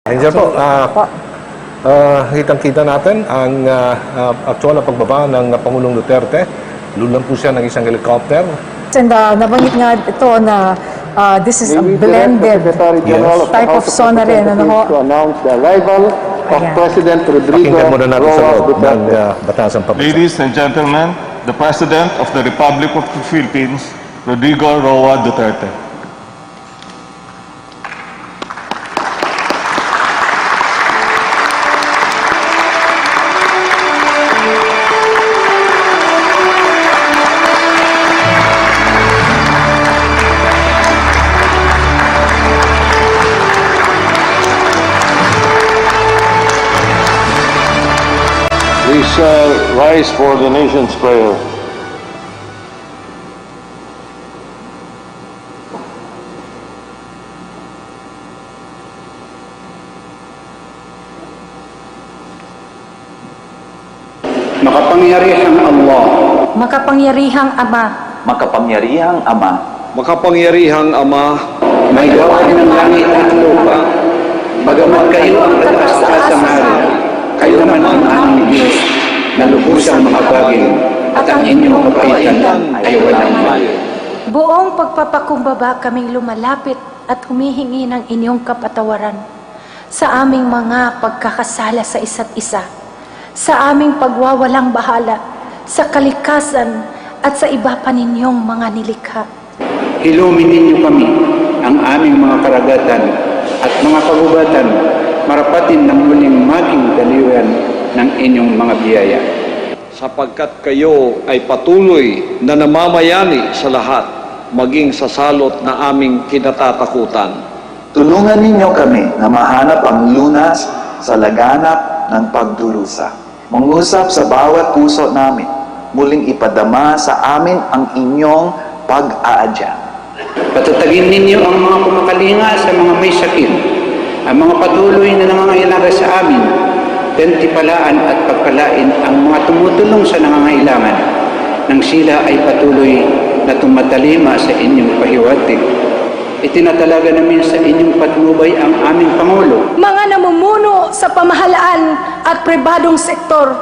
Ranger po, kitang-kita natin ang actual na pagbaba ng Pangulong Duterte. Lulan po siya ng isang helicopter. And nabanggit nga ito na this is a blended type of Sona rin. Ano ho? To announce the arrival of President Rodrigo. Pakinggan muna natin sa loob ng Batasan Pabasa. Ladies and gentlemen, the President of the Republic of the Philippines, Rodrigo Roa Duterte. Please rise for the nation's prayer. Makapangyarihang Allah, Makapangyarihang Ama, Makapangyarihang Ama, Makapangyarihang Ama, may gawa ng langit at lupa, bagamat kayo ang kataas-taas ng hari, kayo naman ang aming Diyos, na lubusang makabagin, at ang inyong kapaitan ay walang mali. Buong pagpapakumbaba kaming lumalapit at humihingi ng inyong kapatawaran sa aming mga pagkakasala sa isa't isa, sa aming pagwawalang bahala, sa kalikasan at sa iba pa ninyong mga nilikha. Hilumin ninyo kami, ang aming mga karagatan at mga kagubatan, marapatin ng muling maging daliwan ng inyong mga biyaya. sapagkat kayo ay patuloy na namamayani sa lahat, maging sa salot na aming kinatatakutan. tulungan ninyo kami na mahanap ang lunas sa laganap ng pagdurusa. Mangusap sa bawat puso namin, muling ipadama sa amin ang inyong pag-aadya. Patatagin ninyo ang mga kumakalinga sa mga may sakit, ang mga patuloy na nangangailangan sa amin, gantipalaan at pagpalain ang mga tumutulong sa nangangailangan, nang sila ay patuloy na tumatalima sa inyong pahiwatig. Itinatalaga namin sa inyong patnubay ang aming Pangulo. Mga namumuno sa pamahalaan at pribadong sektor,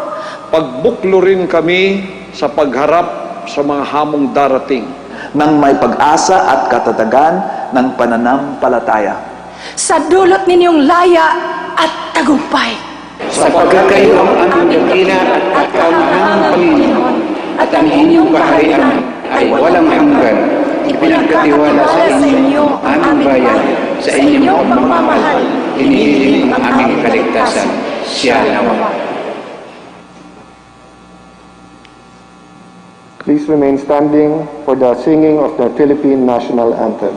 Pagbuklo rin kami sa pagharap sa mga hamong darating. Nang may pag-asa at katatagan ng pananampalataya. sa dulot ninyong laya at tagumpay. Sapagkat kayo ang aming dakila at kamanang Panginoon, at ang inyong kaharian ay walang hanggan. Ipinagkatiwala sa inyo ang aming bayan, sa inyong pagmamahal, hinihiling ang aming kaligtasan. Siya nawa. Please remain standing for the singing of the Philippine National Anthem.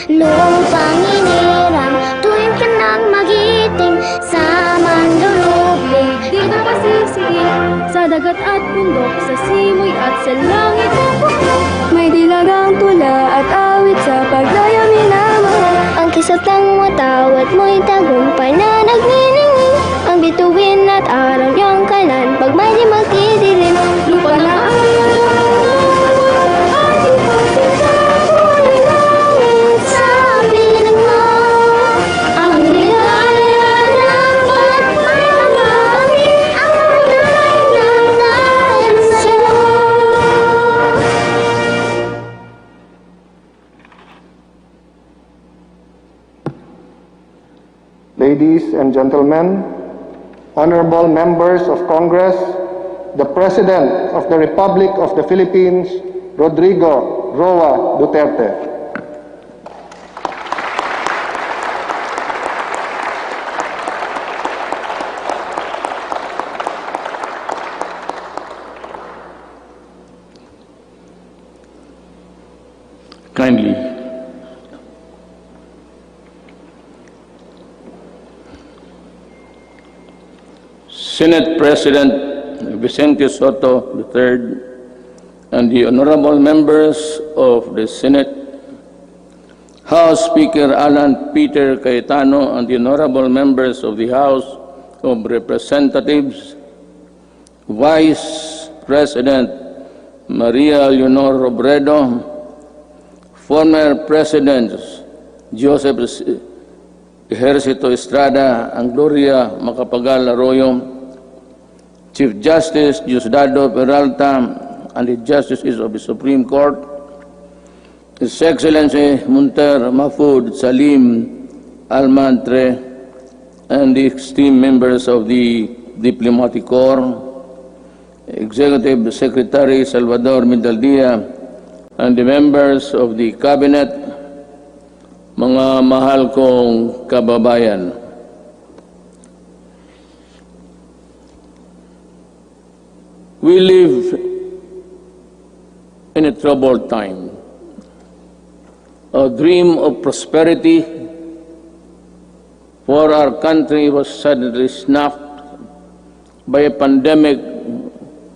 Lupang inirang, tuwing ka nang magiting sa mandulubling. Di ka pasisigit sa dagat at bundok, sa simoy at sa langit ang bundok. May dilagang tula at awit sa pagdaya minamahal. Ang kisap ng watawat mo'y tagumpay na nagniningning. Ang bituin at araw niyang kalan, pag may di magdidilim. Lupa na Ladies and gentlemen, honorable members of Congress, the President of the Republic of the Philippines, Rodrigo Roa Duterte. Kindly Senate President Vicente Soto III, and the honorable members of the Senate, House Speaker Alan Peter Cayetano, and the honorable members of the House of Representatives, Vice President Maria Leonor Robredo, former Presidents Joseph Ejercito Estrada and Gloria Macapagal Arroyo, Chief Justice Diosdado Peralta, and the Justices of the Supreme Court, His Excellency Munter Mahfoud Salim Almantre, and the esteemed members of the Diplomatic Corps, Executive Secretary Salvador Mindaldia, and the members of the Cabinet, mga mahal kong kababayan. We live in a troubled time. A dream of prosperity for our country was suddenly snuffed by a pandemic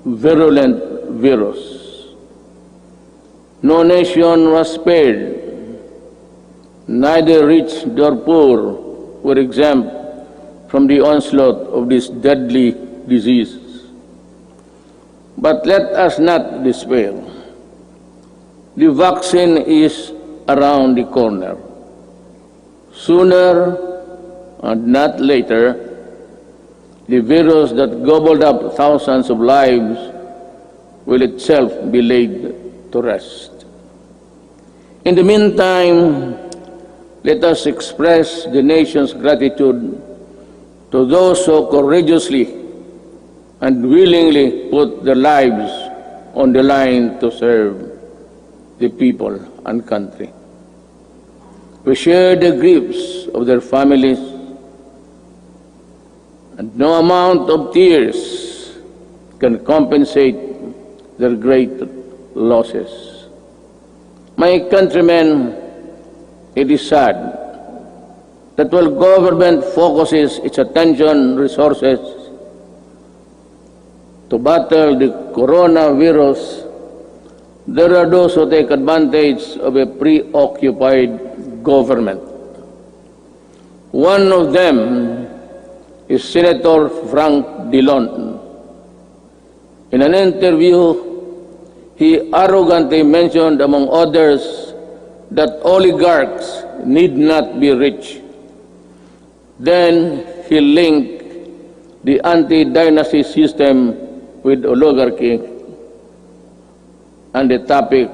virulent virus. No nation was spared. Neither rich nor poor were exempt from the onslaught of this deadly disease. But let us not despair. The vaccine is around the corner. Sooner and not later, the virus that gobbled up thousands of lives will itself be laid to rest. In the meantime, let us express the nation's gratitude to those who courageously and willingly put their lives on the line to serve the people and country. We share the griefs of their families, and no amount of tears can compensate their great losses. My countrymen, it is sad that while government focuses its attention resources to battle the coronavirus, there are those who take advantage of a preoccupied government. One of them is Senator Frank Drilon. In an interview, he arrogantly mentioned, among others, that oligarchs need not be rich. Then he linked the anti-dynasty system with oligarchy, and the topic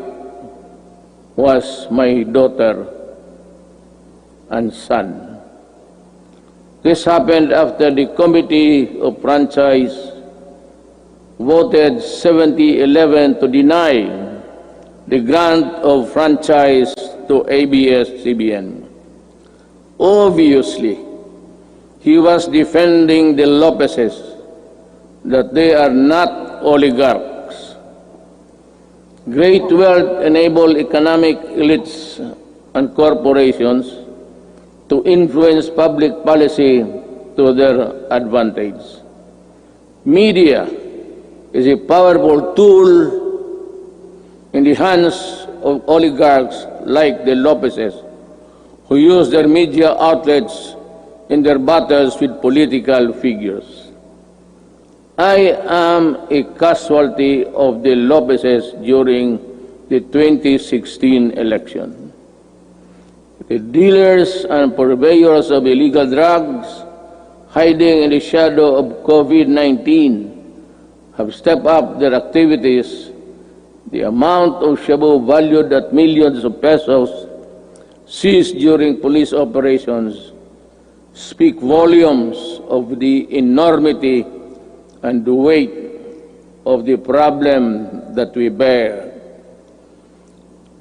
was my daughter and son. This happened after the Committee of Franchise voted 70-11 to deny the grant of franchise to ABS-CBN. Obviously, he was defending the Lopezes, that they are not oligarchs. Great wealth enable economic elites and corporations to influence public policy to their advantage. Media is a powerful tool in the hands of oligarchs like the Lopezes, who use their media outlets in their battles with political figures. I am a casualty of the Lopezes during the 2016 election. The dealers and purveyors of illegal drugs, hiding in the shadow of COVID-19, have stepped up their activities. The amount of shabu valued at millions of pesos seized during police operations speak volumes of the enormity and the weight of the problem that we bear.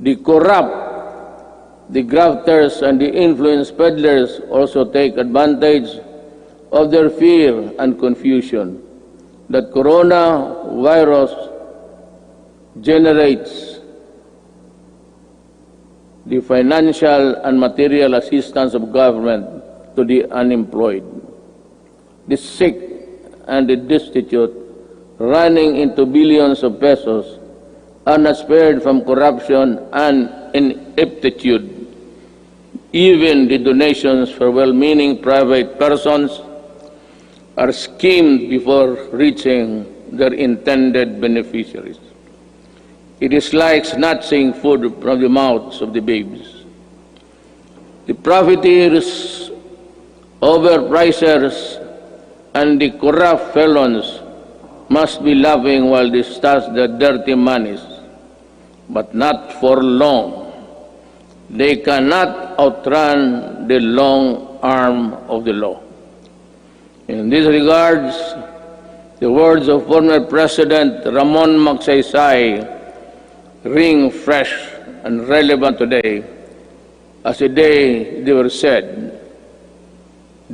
The corrupt, the grafters, and the influence peddlers also take advantage of their fear and confusion that coronavirus generates the financial and material assistance of government to the unemployed, the sick, and the destitute, running into billions of pesos, are not spared from corruption and ineptitude. Even the donations for well-meaning private persons are schemed before reaching their intended beneficiaries. It is like snatching food from the mouths of the babes. The profiteers, overpricers, and the corrupt felons must be laughing while they stash their dirty monies, but not for long. They cannot outrun the long arm of the law. In these regards, the words of former President Ramon Magsaysay ring fresh and relevant today as the day they were said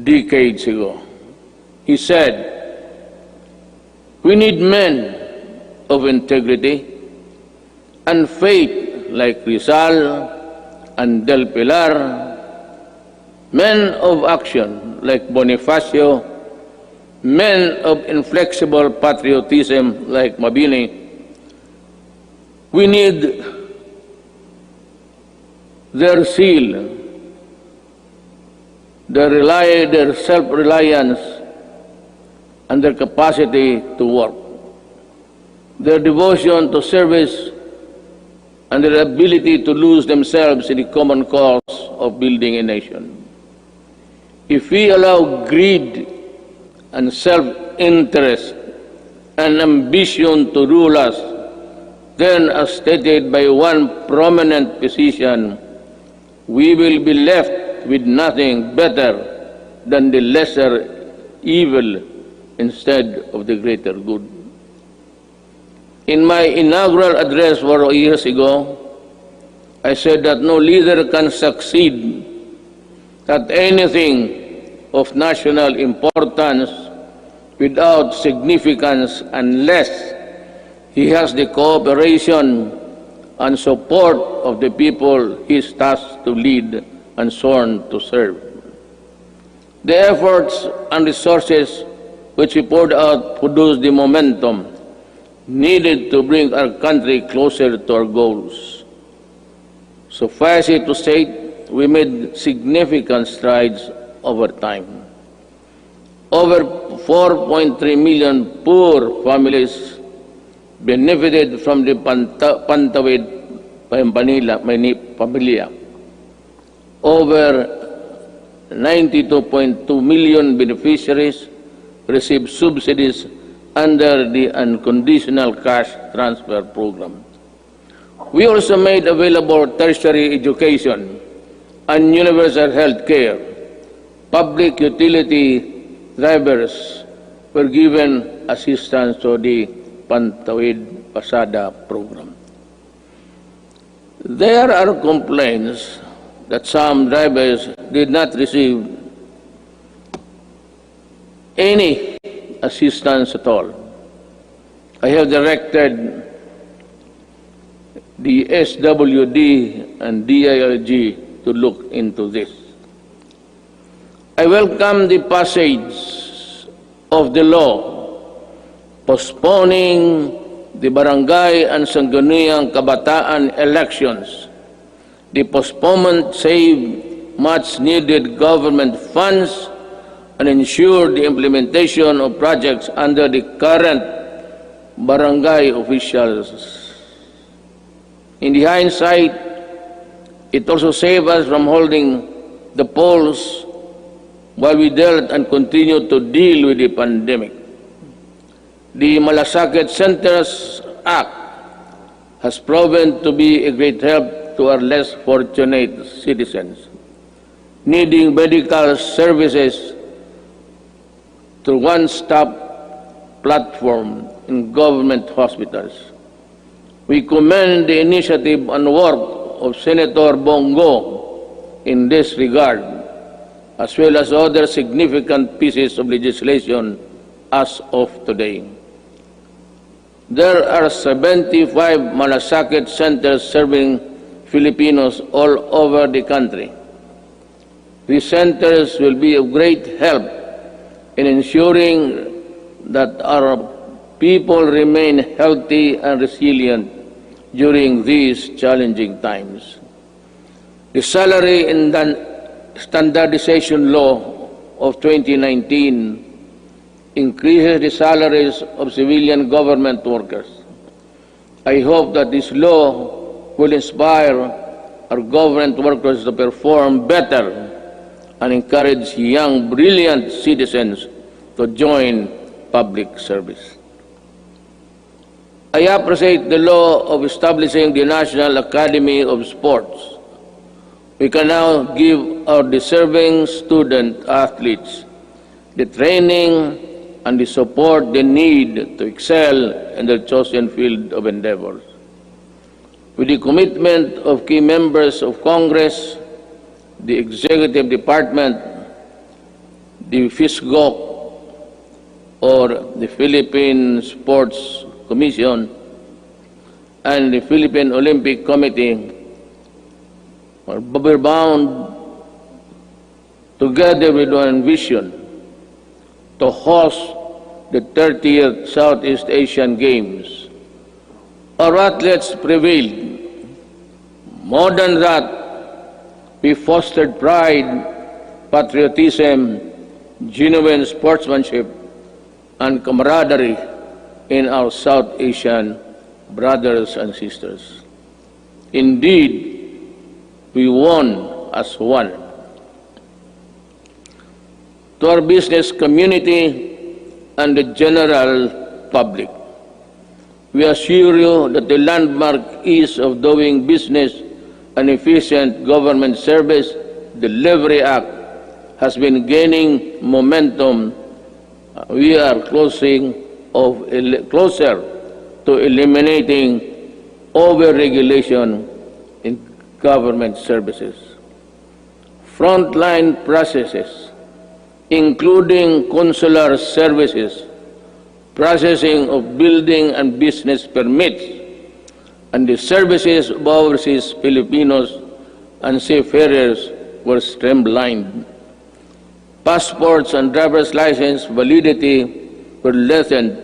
decades ago. He said, "We need men of integrity and faith like Rizal and Del Pilar, men of action like Bonifacio, men of inflexible patriotism like Mabini. We need their zeal, their self-reliance, and their capacity to work, their devotion to service, and their ability to lose themselves in the common cause of building a nation. If we allow greed and self-interest and ambition to rule us, then, as stated by one prominent physician, we will be left with nothing better than the lesser evil instead of the greater good." In my inaugural address 4 years ago, I said that no leader can succeed at anything of national importance without significance unless he has the cooperation and support of the people he is tasked to lead and sworn to serve. The efforts and resources which we poured out produced the momentum needed to bring our country closer to our goals. Suffice it to say, we made significant strides over time. Over 4.3 million poor families benefited from the Pantawid Pamilya. Over 92.2 million beneficiaries received subsidies under the unconditional cash transfer program. We also made available tertiary education and universal health care. Public utility drivers were given assistance to the Pantawid Pasada program. There are complaints that some drivers did not receive any assistance at all. I have directed the SWD and DILG to look into this. I welcome the passage of the law postponing the barangay and sangguniang kabataan elections. The postponement saved much needed government funds and ensured the implementation of projects under the current barangay officials. In the hindsight, it also saved us from holding the polls while we dealt and continued to deal with the pandemic. The Malasakit Centers Act has proven to be a great help to our less fortunate citizens needing medical services through one-stop platform in government hospitals. We commend the initiative and work of Senator Bongo in this regard, as well as other significant pieces of legislation as of today. There are 75 Malasakit centers serving Filipinos all over the country. These centers will be of great help in ensuring that our people remain healthy and resilient during these challenging times. The Salary and Standardization Law of 2019 increases the salaries of civilian government workers. I hope that this law will inspire our government workers to perform better and encourage young, brilliant citizens to join public service. I appreciate the law of establishing the National Academy of Sports. We can now give our deserving student athletes the training and the support they need to excel in their chosen field of endeavors. With the commitment of key members of Congress, the Executive Department, the FISGOC, or the Philippine Sports Commission, and the Philippine Olympic Committee, we're bound together with one vision to host the 30th Southeast Asian Games. Our athletes prevailed. More than that, we fostered pride, patriotism, genuine sportsmanship, and camaraderie in our South Asian brothers and sisters. Indeed, we won as one. To our business community and the general public, we assure you that the landmark ease of doing business and efficient government service Delivery Act has been gaining momentum. We are closer to eliminating over-regulation in government services. Frontline processes, including consular services, processing of building and business permits, and the services of overseas Filipinos and seafarers were streamlined. Passports and driver's license validity were lessened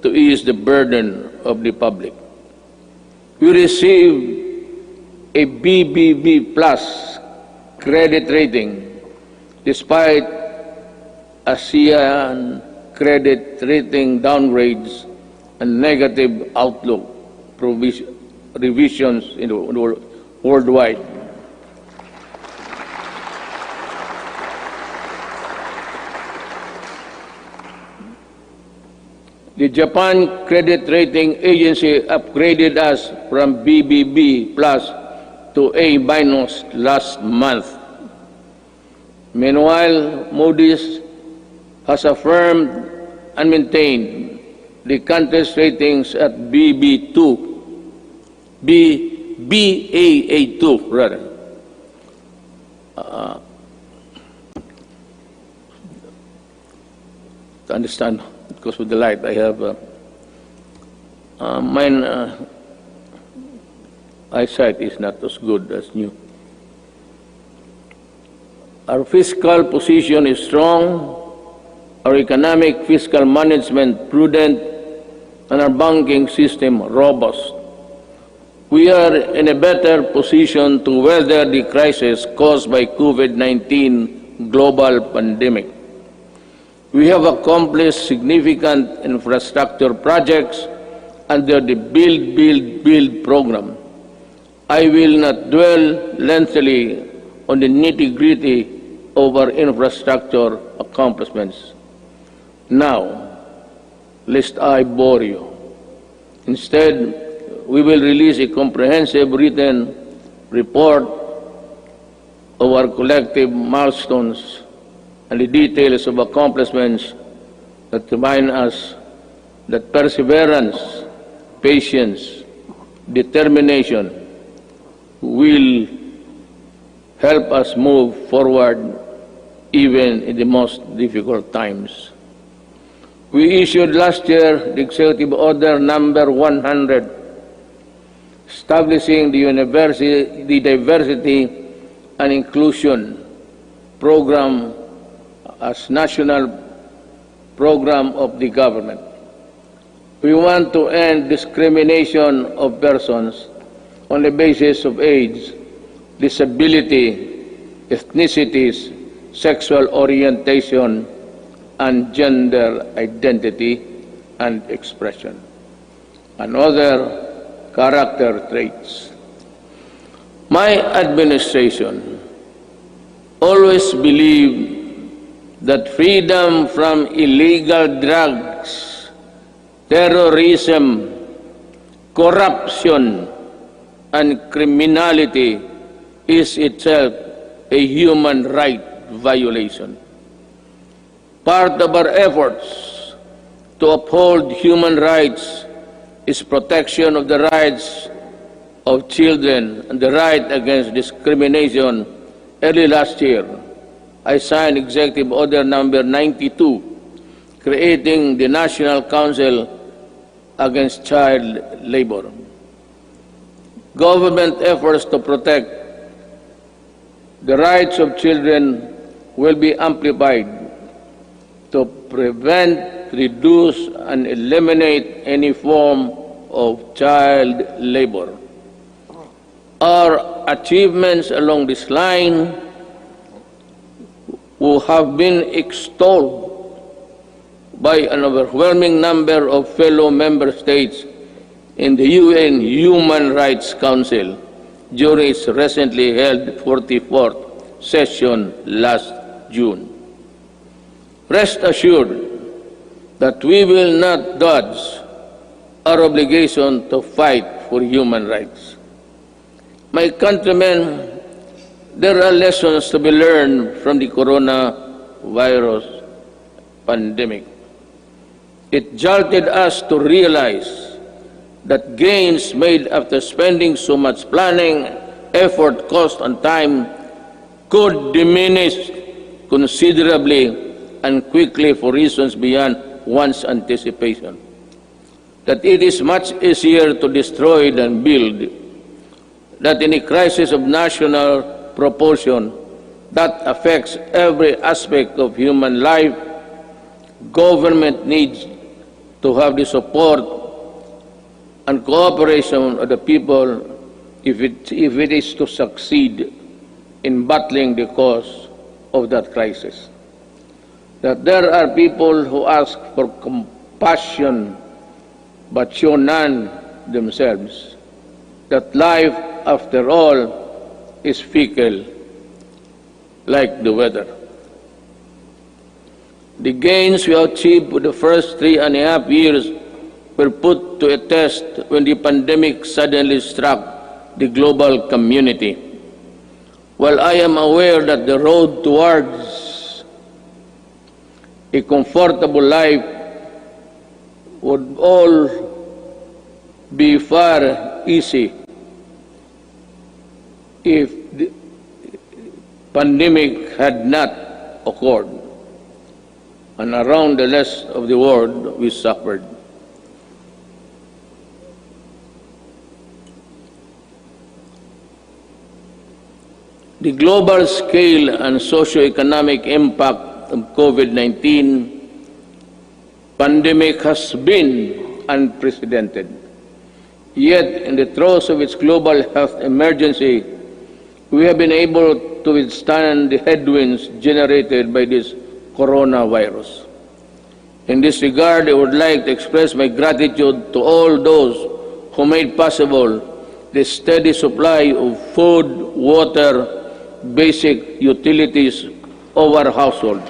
to ease the burden of the public. We received a BBB plus credit rating despite ASEAN credit rating downgrades and negative outlook revisions worldwide. The Japan Credit Rating Agency upgraded us from BBB plus to A minus last month. Meanwhile, Moody's has affirmed and maintained the country's ratings at Baa2 rather. To understand, because of the light, I have mine eyesight is not as good as new. Our fiscal position is strong, our economic fiscal management prudent, and our banking system robust. We are in a better position to weather the crisis caused by COVID-19 global pandemic. We have accomplished significant infrastructure projects under the Build program. I will not dwell lengthily on the nitty-gritty of our infrastructure accomplishments. Now, lest I bore you. Instead, we will release a comprehensive written report of our collective milestones and the details of accomplishments that remind us that perseverance, patience, determination will help us move forward even in the most difficult times. We issued last year the Executive Order number 100, establishing the Diversity and Inclusion Program as national program of the government. We want to end discrimination of persons on the basis of age, disability, ethnicities, sexual orientation, and gender identity and expression, and other character traits. My administration always believed that freedom from illegal drugs, terrorism, corruption, and criminality is itself a human right violation. Part of our efforts to uphold human rights is protection of the rights of children and the right against discrimination. Early last year, I signed Executive Order Number 92, creating the National Council Against Child Labor. Government efforts to protect the rights of children will be amplified to prevent, reduce, and eliminate any form of child labor. Our achievements along this line will have been extolled by an overwhelming number of fellow member states in the UN Human Rights Council during its recently held 44th session last June. Rest assured that we will not dodge our obligation to fight for human rights. My countrymen, there are lessons to be learned from the coronavirus pandemic. It jolted us to realize that gains made after spending so much planning, effort, cost, and time could diminish considerably and quickly for reasons beyond one's anticipation. That it is much easier to destroy than build. That in a crisis of national proportion that affects every aspect of human life, government needs to have the support and cooperation of the people if it is to succeed in battling the cause of that crisis. That there are people who ask for compassion but show none themselves. That life, after all, is fickle, like the weather. The gains we achieved for the first 3.5 years were put to a test when the pandemic suddenly struck the global community. While I am aware that the road towards a comfortable life would all be far easy if the pandemic had not occurred, and around the rest of the world we suffered. The global scale and socio-economic impact of COVID-19 pandemic has been unprecedented. Yet, in the throes of its global health emergency, we have been able to withstand the headwinds generated by this coronavirus. In this regard, I would like to express my gratitude to all those who made possible the steady supply of food, water, basic utilities of our households.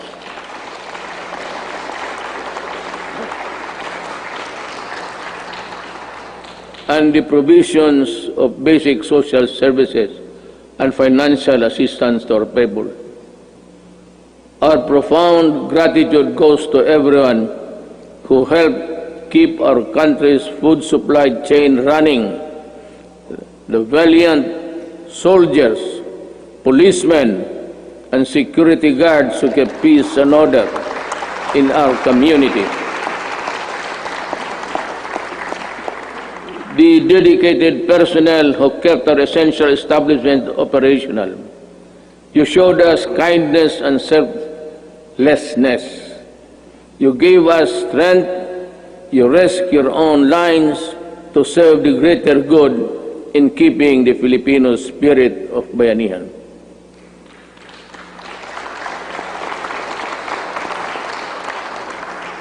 And the provisions of basic social services and financial assistance to our people. Our profound gratitude goes to everyone who helped keep our country's food supply chain running. The valiant soldiers, policemen, and security guards who kept peace and order in our community. The dedicated personnel who kept our essential establishment operational. You showed us kindness and selflessness. You gave us strength. You risked your own lives to serve the greater good in keeping the Filipino spirit of bayanihan.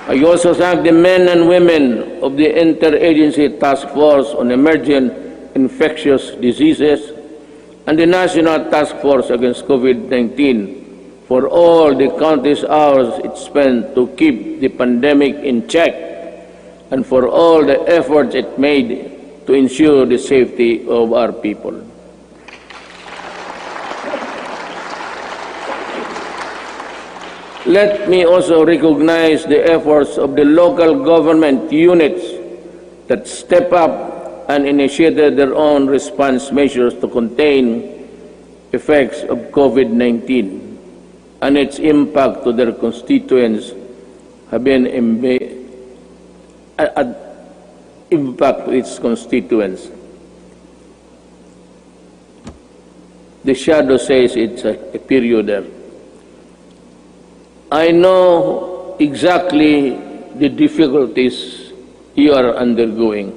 I also thank the men and women of the Interagency Task Force on Emerging Infectious Diseases and the National Task Force Against COVID-19 for all the countless hours it spent to keep the pandemic in check and for all the efforts it made to ensure the safety of our people. Let me also recognize the efforts of the local government units that step up and initiated their own response measures to contain effects of COVID-19 and its impact to their constituents have been impact to its constituents. The shadow says it's a period there. I know exactly the difficulties you are undergoing.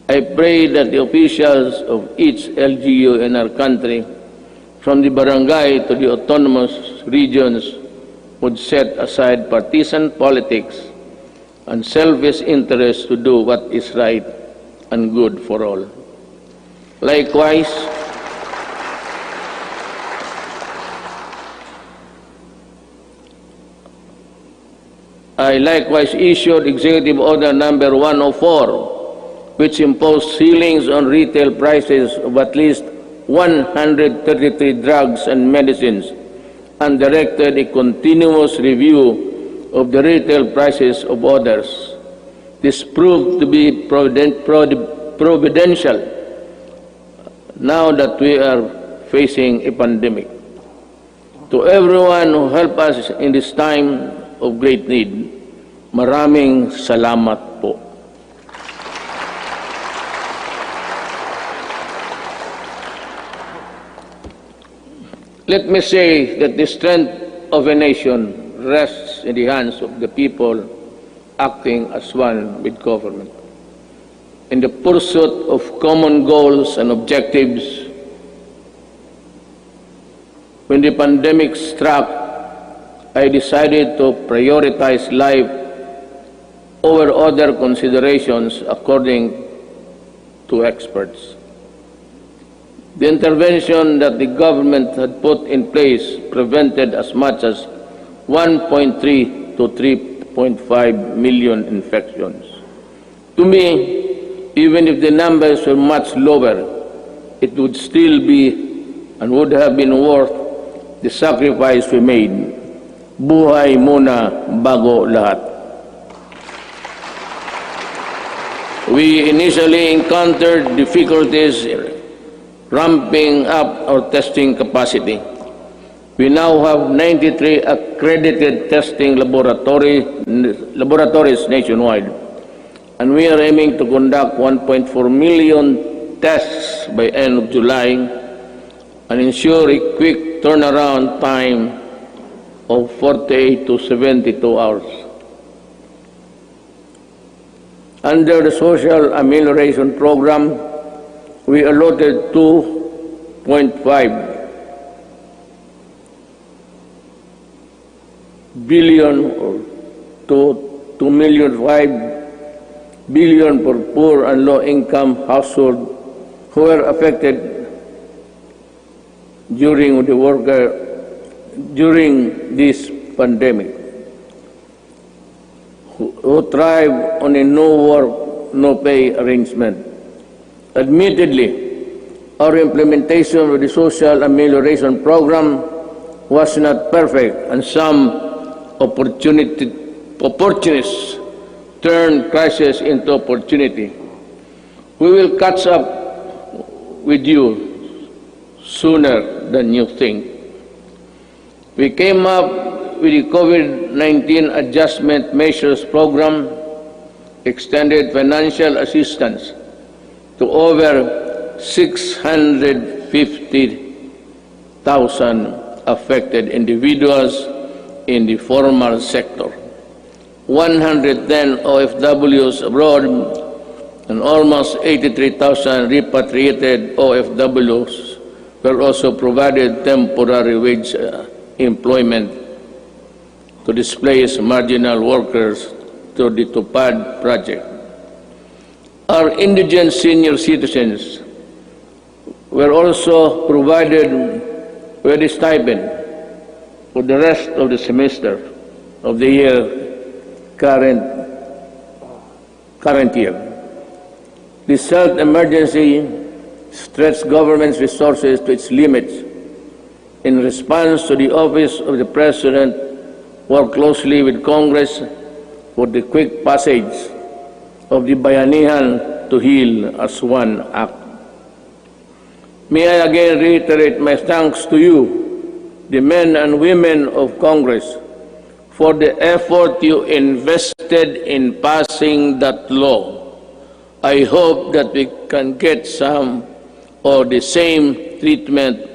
I pray that the officials of each LGU in our country, from the barangay to the autonomous regions, would set aside partisan politics and selfish interests to do what is right and good for all. Likewise, I likewise issued Executive Order Number 104, which imposed ceilings on retail prices of at least 133 drugs and medicines and directed a continuous review of the retail prices of others. This proved to be providential now that we are facing a pandemic. To everyone who helped us in this time of great need, maraming salamat po. Let me say that the strength of a nation rests in the hands of the people acting as one with government. In the pursuit of common goals and objectives, when the pandemic struck, I decided to prioritize life over other considerations according to experts. The intervention that the government had put in place prevented as much as 1.3 to 3.5 million infections. To me, even if the numbers were much lower, it would still be and would have been worth the sacrifice we made. Buhay muna bago lahat. We initially encountered difficulties ramping up our testing capacity. We now have 93 accredited testing laboratories nationwide, and we are aiming to conduct 1.4 million tests by end of July and ensure a quick turnaround time of 48 to 72 hours. Under the Social Amelioration Program, we allotted 2.5 billion or to 2.5 billion for poor and low-income households who were affected during this pandemic, who thrive on a no work, no pay arrangement. Admittedly, our implementation of the Social Amelioration Program was not perfect, and some opportunists turned crisis into opportunity. We will catch up with you sooner than you think. We came up with the COVID-19 Adjustment Measures Program, extended financial assistance to over 650,000 affected individuals in the formal sector. 110 OFWs abroad and almost 83,000 repatriated OFWs were also provided temporary wage employment to displace marginal workers through the TUPAD project. Our indigent senior citizens were also provided with a stipend for the rest of the semester of the year, current year. This health emergency stretched government's resources to its limits. In response to the Office of the President, worked closely with Congress for the quick passage of the Bayanihan to Heal as One Act. May I again reiterate my thanks to you, the men and women of Congress, for the effort you invested in passing that law. I hope that we can get some or the same treatment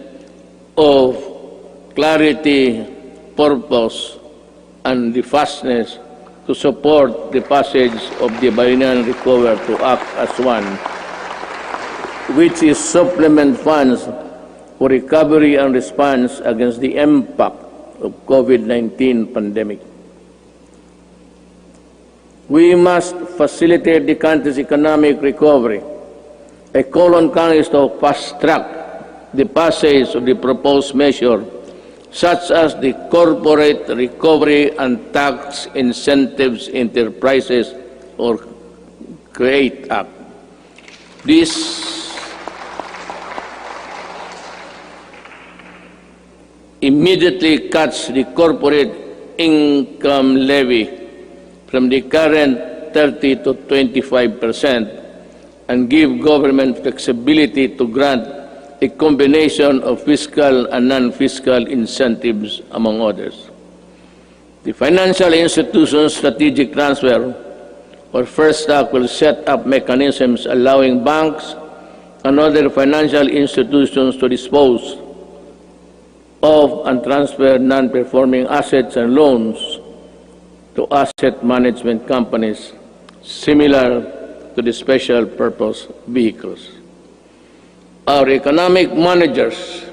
of clarity, purpose, and the fastness to support the passage of the Bayanihan Recover to Act as One, which is supplement funds for recovery and response against the impact of COVID-19 pandemic. We must facilitate the country's economic recovery. I call on Congress to fast-track the passage of the proposed measure, such as the Corporate Recovery and Tax Incentives Enterprises or CREATE Act. This immediately cuts the corporate income levy from the current 30% to 25% and give government flexibility to grant a combination of fiscal and non-fiscal incentives, among others. The Financial Institutions Strategic Transfer, or First Act, will set up mechanisms allowing banks and other financial institutions to dispose of and transfer non-performing assets and loans to asset management companies similar to the special purpose vehicles. Our economic managers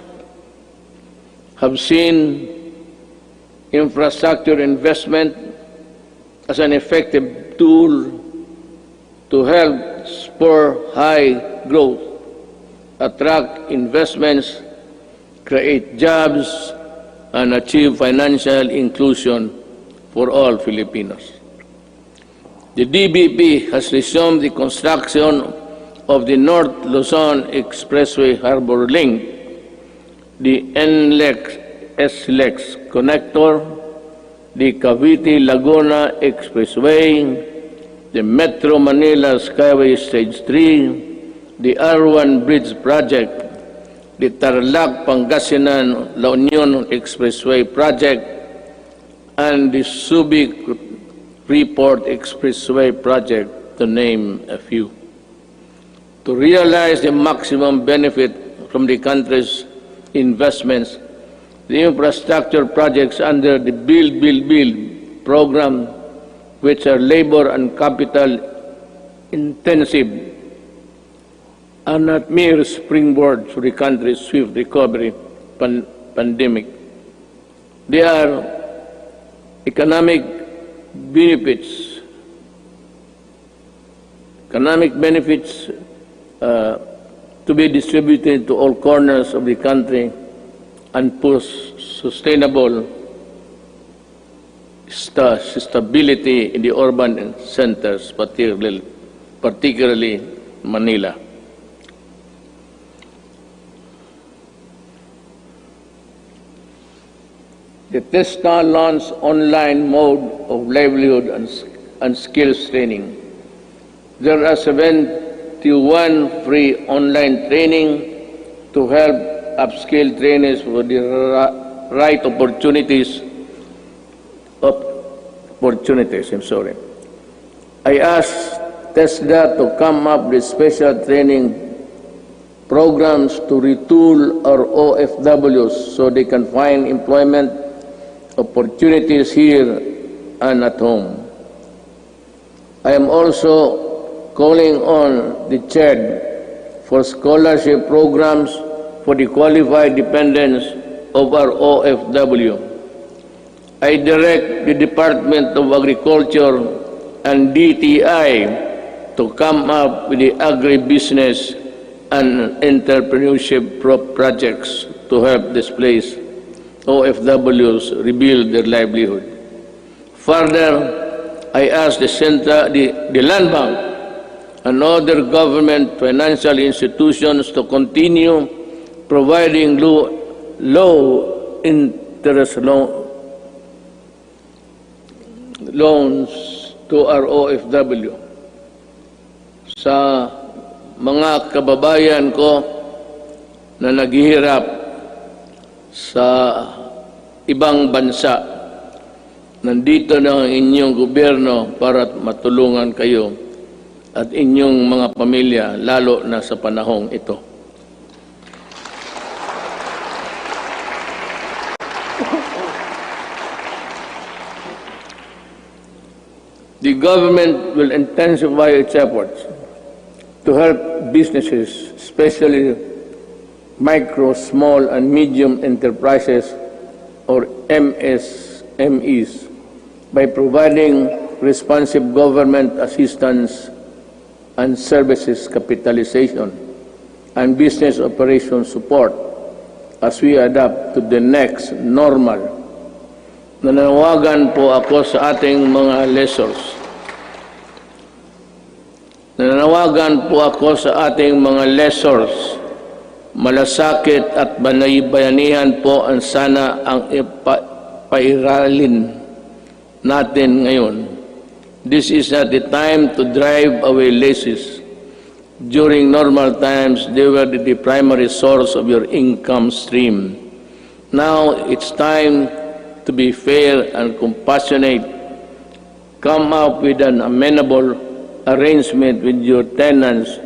have seen infrastructure investment as an effective tool to help spur high growth, attract investments, create jobs, and achieve financial inclusion for all Filipinos. The DBP has resumed the construction of the North Luzon Expressway Harbor Link, the NLEX-SLEX connector, the Cavite-Laguna Expressway, the Metro Manila Skyway Stage 3, the R1 Bridge Project, the Tarlac-Pangasinan-La Union Expressway Project, and the Subic-Freeport Expressway Project, to name a few. To realize the maximum benefit from the country's investments, the infrastructure projects under the Build, Build, Build program, which are labor and capital intensive, are not mere springboard for the country's swift recovery pandemic. They are economic benefits to be distributed to all corners of the country and push sustainable stability in the urban centers, particularly Manila. The TESTA launched online mode of livelihood and skills training. There are 71 free online training to help upskill trainees for the right opportunities. I asked TESDA to come up with special training programs to retool our OFWs so they can find employment opportunities here and at home. I am also calling on the Chair for scholarship programs for the qualified dependents of our OFW. I direct the Department of Agriculture and DTI to come up with the agribusiness and entrepreneurship projects to help displaced OFWs rebuild their livelihood. Further, I ask the Land Bank and other government financial institutions to continue providing low interest loans to our OFW. Sa mga kababayan ko na naghihirap sa ibang bansa, nandito na ang inyong gobyerno para matulungan kayo at inyong mga pamilya, lalo na sa panahong ito. The government will intensify its efforts to help businesses, especially micro, small, and medium enterprises, or MSMEs, by providing responsive government assistance and services capitalization and business operation support as we adapt to the next normal. Nananawagan po ako sa ating mga lessors. Nananawagan po ako sa ating mga lessors. Malasakit at bayanihan po ang sana ang ipairalin natin ngayon. This is not the time to drive away laces. During normal times, they were the primary source of your income stream. Now, it's time to be fair and compassionate. Come up with an amenable arrangement with your tenants.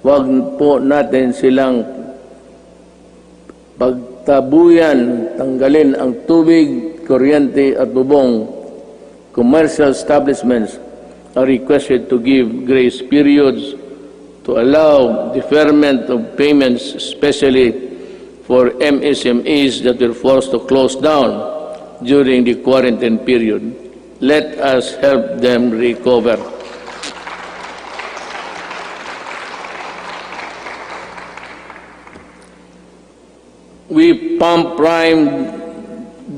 Huwag po natin silang pagtabuyan, tanggalin ang tubig, kuryente at bubong. Commercial establishments are requested to give grace periods to allow deferment of payments, especially for MSMEs that were forced to close down during the quarantine period. Let us help them recover. We pump prime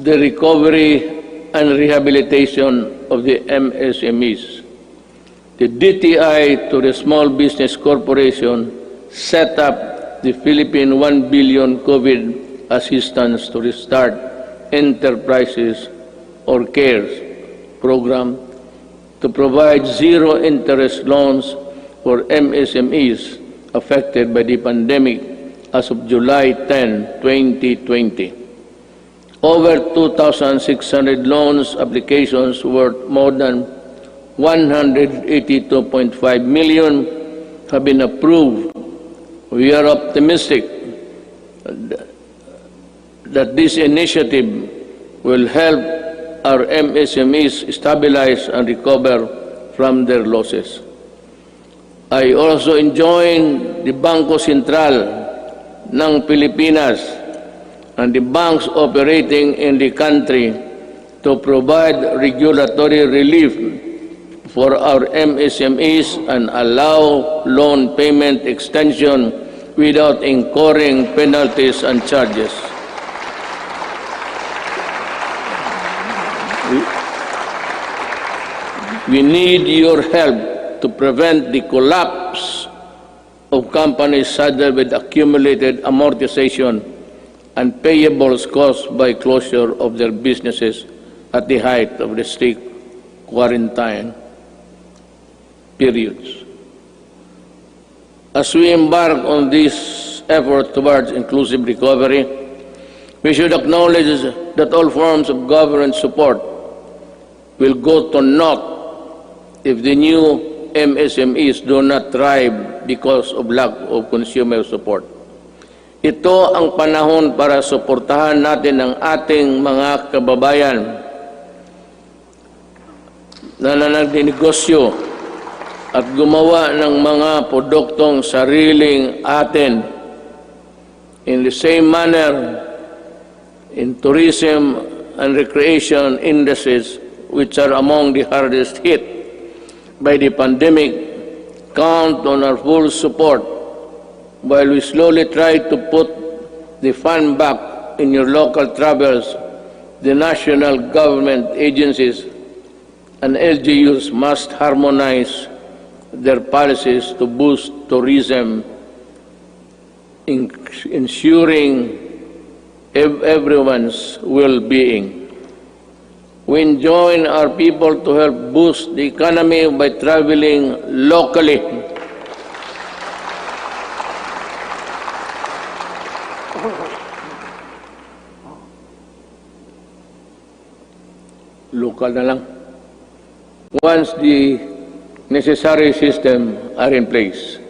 the recovery and rehabilitation of the MSMEs. The DTI to the Small Business Corporation set up the Philippine 1 billion COVID assistance to restart enterprises or CARES program to provide zero-interest loans for MSMEs affected by the pandemic as of July 10, 2020. Over 2,600 loans applications worth more than 182.5 million have been approved. We are optimistic that this initiative will help our MSMEs stabilize and recover from their losses. I also enjoin the Bangko Sentral ng Pilipinas and the banks operating in the country to provide regulatory relief for our MSMEs and allow loan payment extension without incurring penalties and charges. We need your help to prevent the collapse of companies saddled with accumulated amortization and payables caused by closure of their businesses at the height of the strict quarantine periods. As we embark on this effort towards inclusive recovery, we should acknowledge that all forms of government support will go to naught if the new MSMEs do not thrive because of lack of consumer support. Ito ang panahon para suportahan natin ang ating mga kababayan na nagnegosyo at gumawa ng mga produktong sariling atin. In the same manner, in tourism and recreation industries, which are among the hardest hit by the pandemic, count on our full support while we slowly try to put the fun back in your local travels. The national government agencies and LGUs must harmonize their policies to boost tourism, ensuring everyone's well-being. We enjoin our people to help boost the economy by traveling locally. Local na lang. Once the necessary system are in place.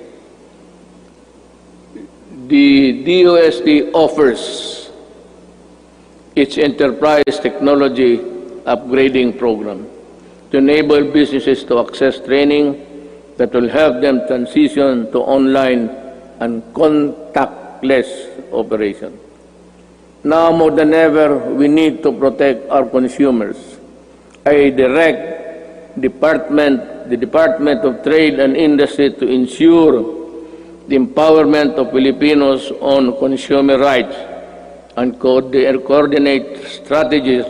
The DOST offers its enterprise technology upgrading program to enable businesses to access training that will help them transition to online and contactless operation. Now more than ever, we need to protect our consumers. I direct the Department of Trade and Industry to ensure the empowerment of Filipinos on consumer rights and coordinate strategies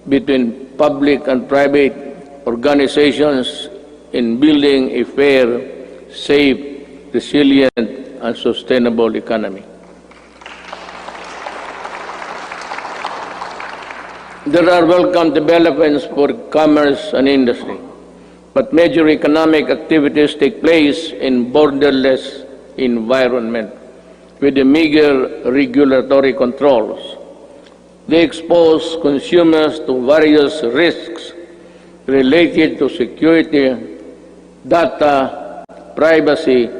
between public and private organizations in building a fair, safe, resilient, and sustainable economy. There are welcome developments for commerce and industry, but major economic activities take place in borderless environment with the meager regulatory controls. They expose consumers to various risks related to security, data, privacy,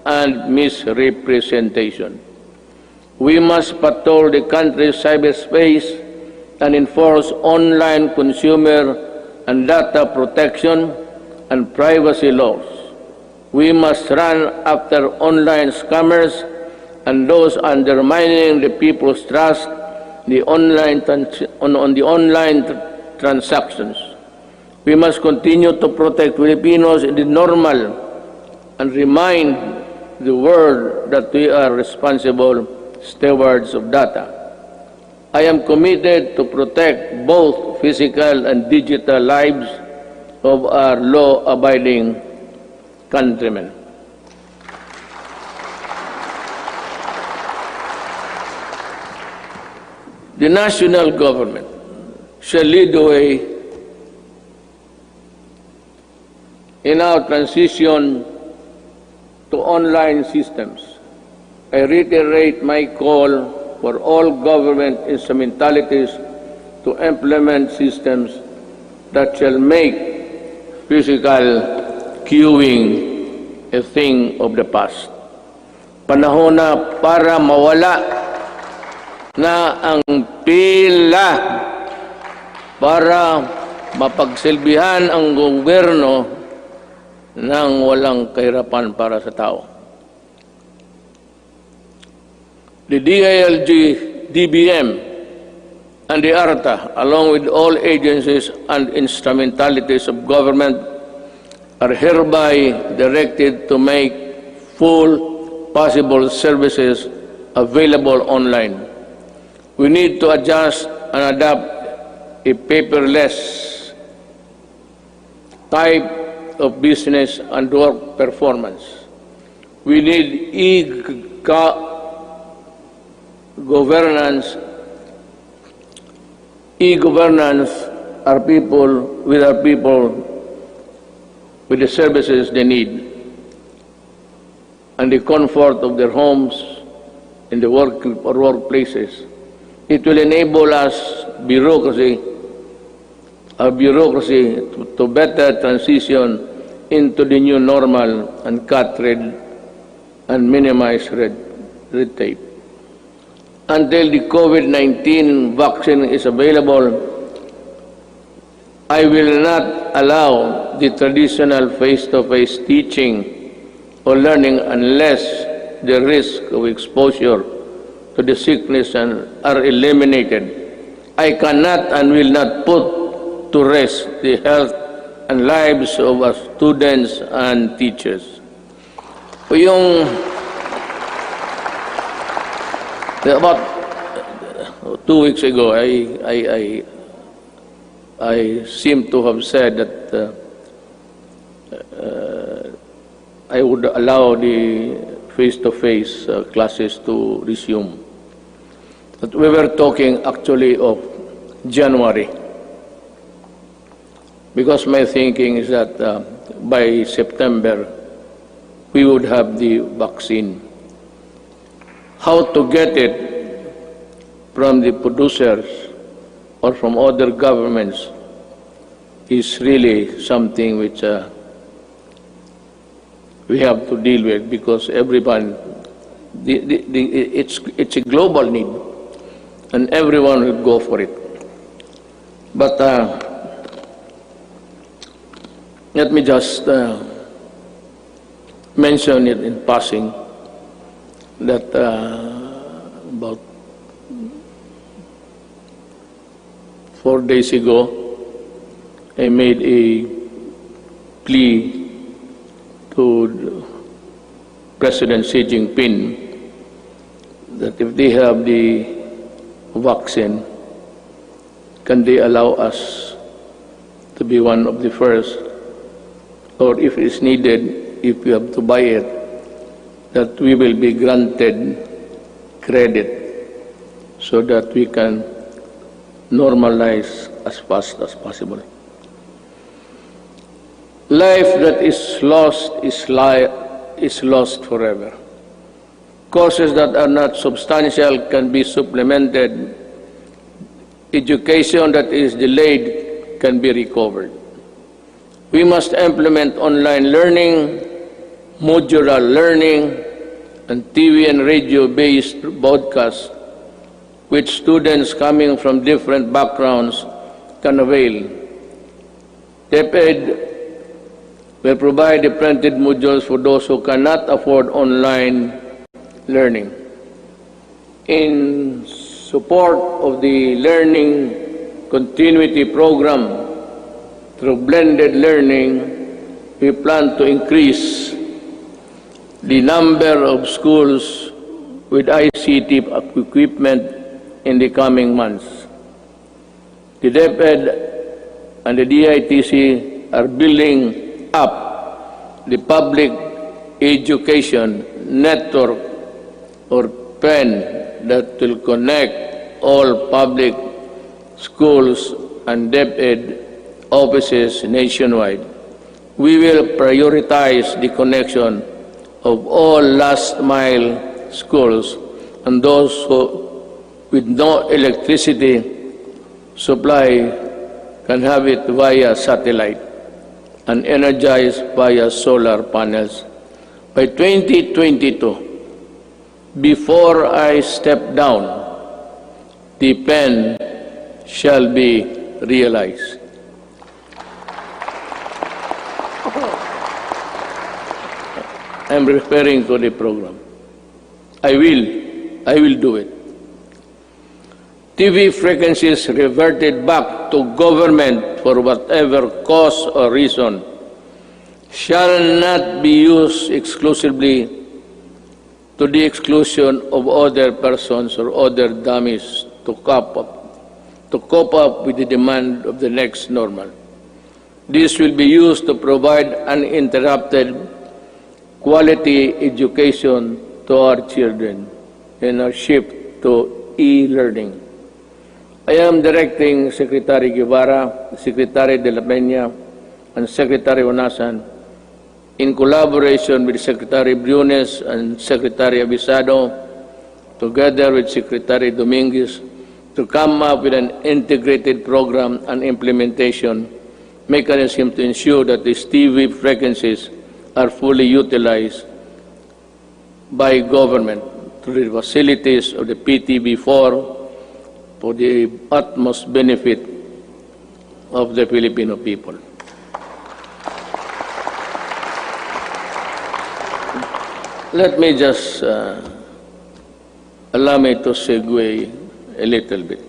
and misrepresentation. We must patrol the country's cyberspace and enforce online consumer and data protection and privacy laws. We must run after online scammers and those undermining the people's trust on the online transactions. We must continue to protect Filipinos in the normal and remind the world that we are responsible stewards of data. I am committed to protect both physical and digital lives of our law-abiding countrymen. The national government shall lead the way in our transition to online systems. I reiterate my call for all government instrumentalities to implement systems that shall make physical queuing a thing of the past. Panahon na para mawala na ang pila para mapagsilbihan ang gobyerno ng walang kahirapan para sa tao. The DILG, DBM, and the ARTA, along with all agencies and instrumentalities of government, are hereby directed to make full possible services available online. We need to adjust and adapt a paperless type of business and work performance. We need e-governance our people with the services they need and the comfort of their homes in the workplaces. It will enable us bureaucracy to better transition into the new normal and cut red and minimize red red tape. Until the COVID-19 vaccine is available, I will not allow the traditional face-to-face teaching or learning unless the risk of exposure to the sickness are eliminated. I cannot and will not put to rest the health and lives of our students and teachers. About 2 weeks ago, I seem to have said that I would allow the face-to-face classes to resume. But we were talking actually of January, because my thinking is that by September, we would have the vaccine. How to get it from the producers or from other governments is really something which we have to deal with, because everyone, it's a global need, and everyone will go for it. But let me just mention it in passing that about 4 days ago, I made a plea to President Xi Jinping that if they have the vaccine, can they allow us to be one of the first, or if it's needed, if we have to buy it, that we will be granted credit so that we can normalize as fast as possible. Life that is lost forever. Courses that are not substantial can be supplemented. Education that is delayed can be recovered. We must implement online learning, modular learning, and TV and radio-based broadcasts, which students coming from different backgrounds can avail. DepEd will provide the printed modules for those who cannot afford online learning. In support of the learning continuity program through blended learning, we plan to increase the number of schools with ICT equipment in the coming months. The DepEd and the DITC are building up the public education network or PEN that will connect all public schools and DepEd offices nationwide. We will prioritize the connection of all last-mile schools and those with no electricity supply can have it via satellite and energized via solar panels. By 2022, before I step down, the PEN shall be realized. I'm referring to the program. I will do it. TV frequencies reverted back to government for whatever cause or reason shall not be used exclusively to the exclusion of other persons or other dummies to cope up with the demand of the next normal. This will be used to provide uninterrupted quality education to our children in our shift to e-learning. I am directing Secretary Guevara, Secretary de la Peña, and Secretary Onasan, in collaboration with Secretary Briones and Secretary Abisado, together with Secretary Dominguez, to come up with an integrated program and implementation mechanism to ensure that these TV frequencies are fully utilized by government. to the facilities of the PTB4 for the utmost benefit of the Filipino people. Let me just allow me to segue a little bit.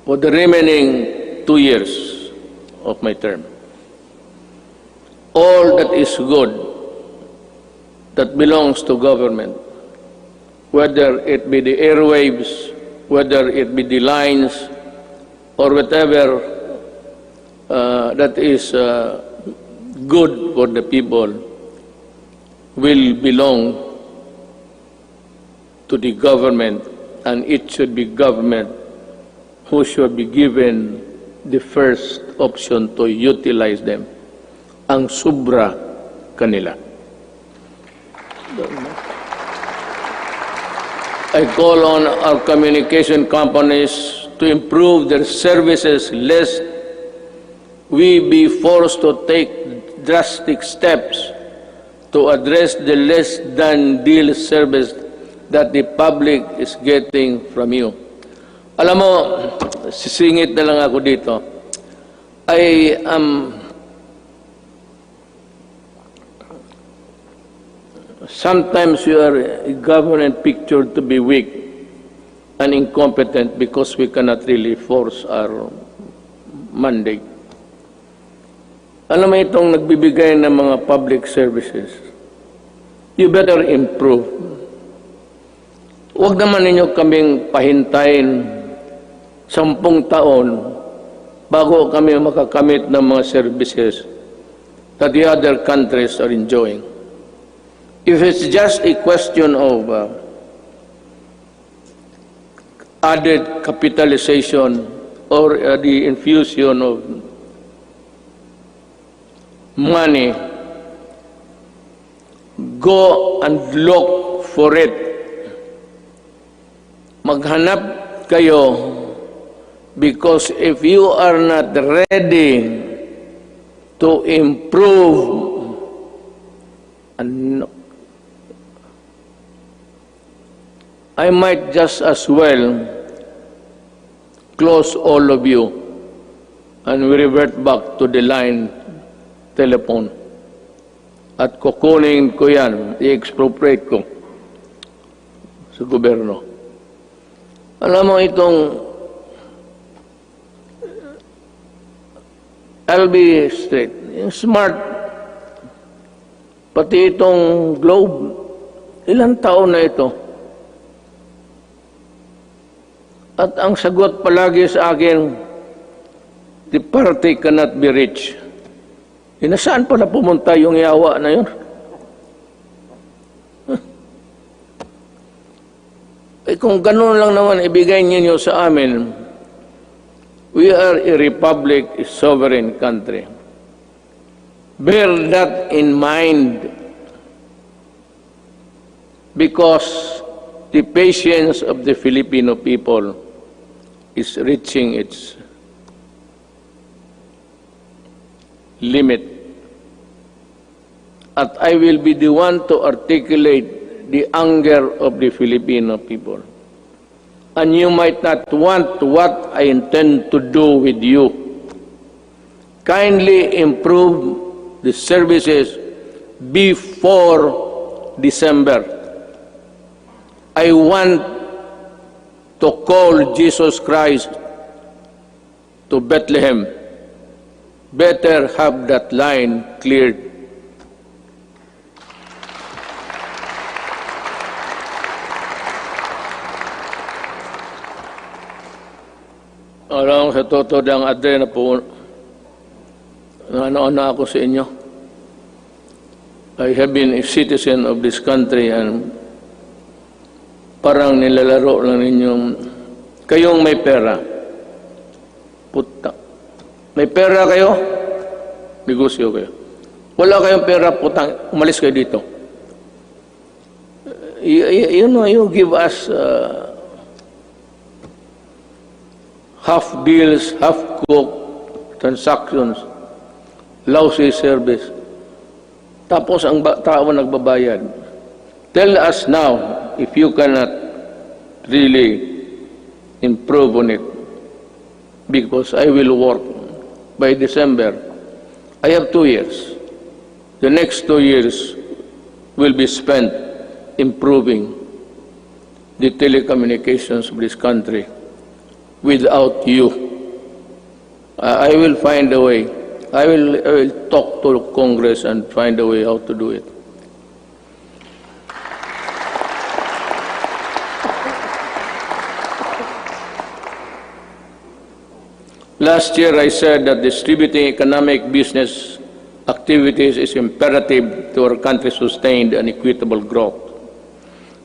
For the remaining 2 years of my term, all that is good that belongs to government, whether it be the airwaves, whether it be the lines, or whatever that is good for the people, will belong to the government, and it should be government who should be given the first option to utilize them. Ang sobra kanila. I call on our communication companies to improve their services lest we be forced to take drastic steps to address the less than deal service that the public is getting from you. Alam mo, sisingit na lang ako dito. I am sometimes you are a government pictured to be weak and incompetent because we cannot really force our mandate. Alam mo itong nagbibigay ng mga public services, you better improve. Huwag naman ninyo kaming pahintayin 10 taon bago kami makakamit ng mga services that the other countries are enjoying. If it's just a question of added capitalization or the infusion of money, go and look for it. Maghanap kayo, because if you are not ready to improve, I might just as well close all of you and we revert back to the line telephone. At kukunin ko yan, i-expropriate ko sa gobyerno. Alam mo itong I'll be straight. Yung smart, pati itong globe, ilang taon na ito? At ang sagot palagi sa akin, the party cannot be rich. Nasaan pala pumunta yung yawa na yun? Kung ganun lang naman ibigay niyo sa amin, we are a republic, a sovereign country. Bear that in mind, because the patience of the Filipino people is reaching its limit. At I will be the one to articulate the anger of the Filipino people. And you might not want what I intend to do with you. Kindly improve the services before December. I want to call Jesus Christ to Bethlehem. Better have that line cleared. Alam, sa totoo ng ade na po, ano ako sa inyo. I have been a citizen of this country and parang nilalaro lang ninyong, kayong may pera. Puta. May pera kayo, negosyo kayo. Wala kayong pera, putang, umalis kayo dito. You know, you give us half deals, half cook transactions, lousy service. Tapos ang tao nagbabayad. Tell us now if you cannot really improve on it, because I will work by December. I have 2 years. The next 2 years will be spent improving the telecommunications of this country without you. I will find a way. I will talk to Congress and find a way how to do it. Last year I said that distributing economic business activities is imperative to our country's sustained and equitable growth.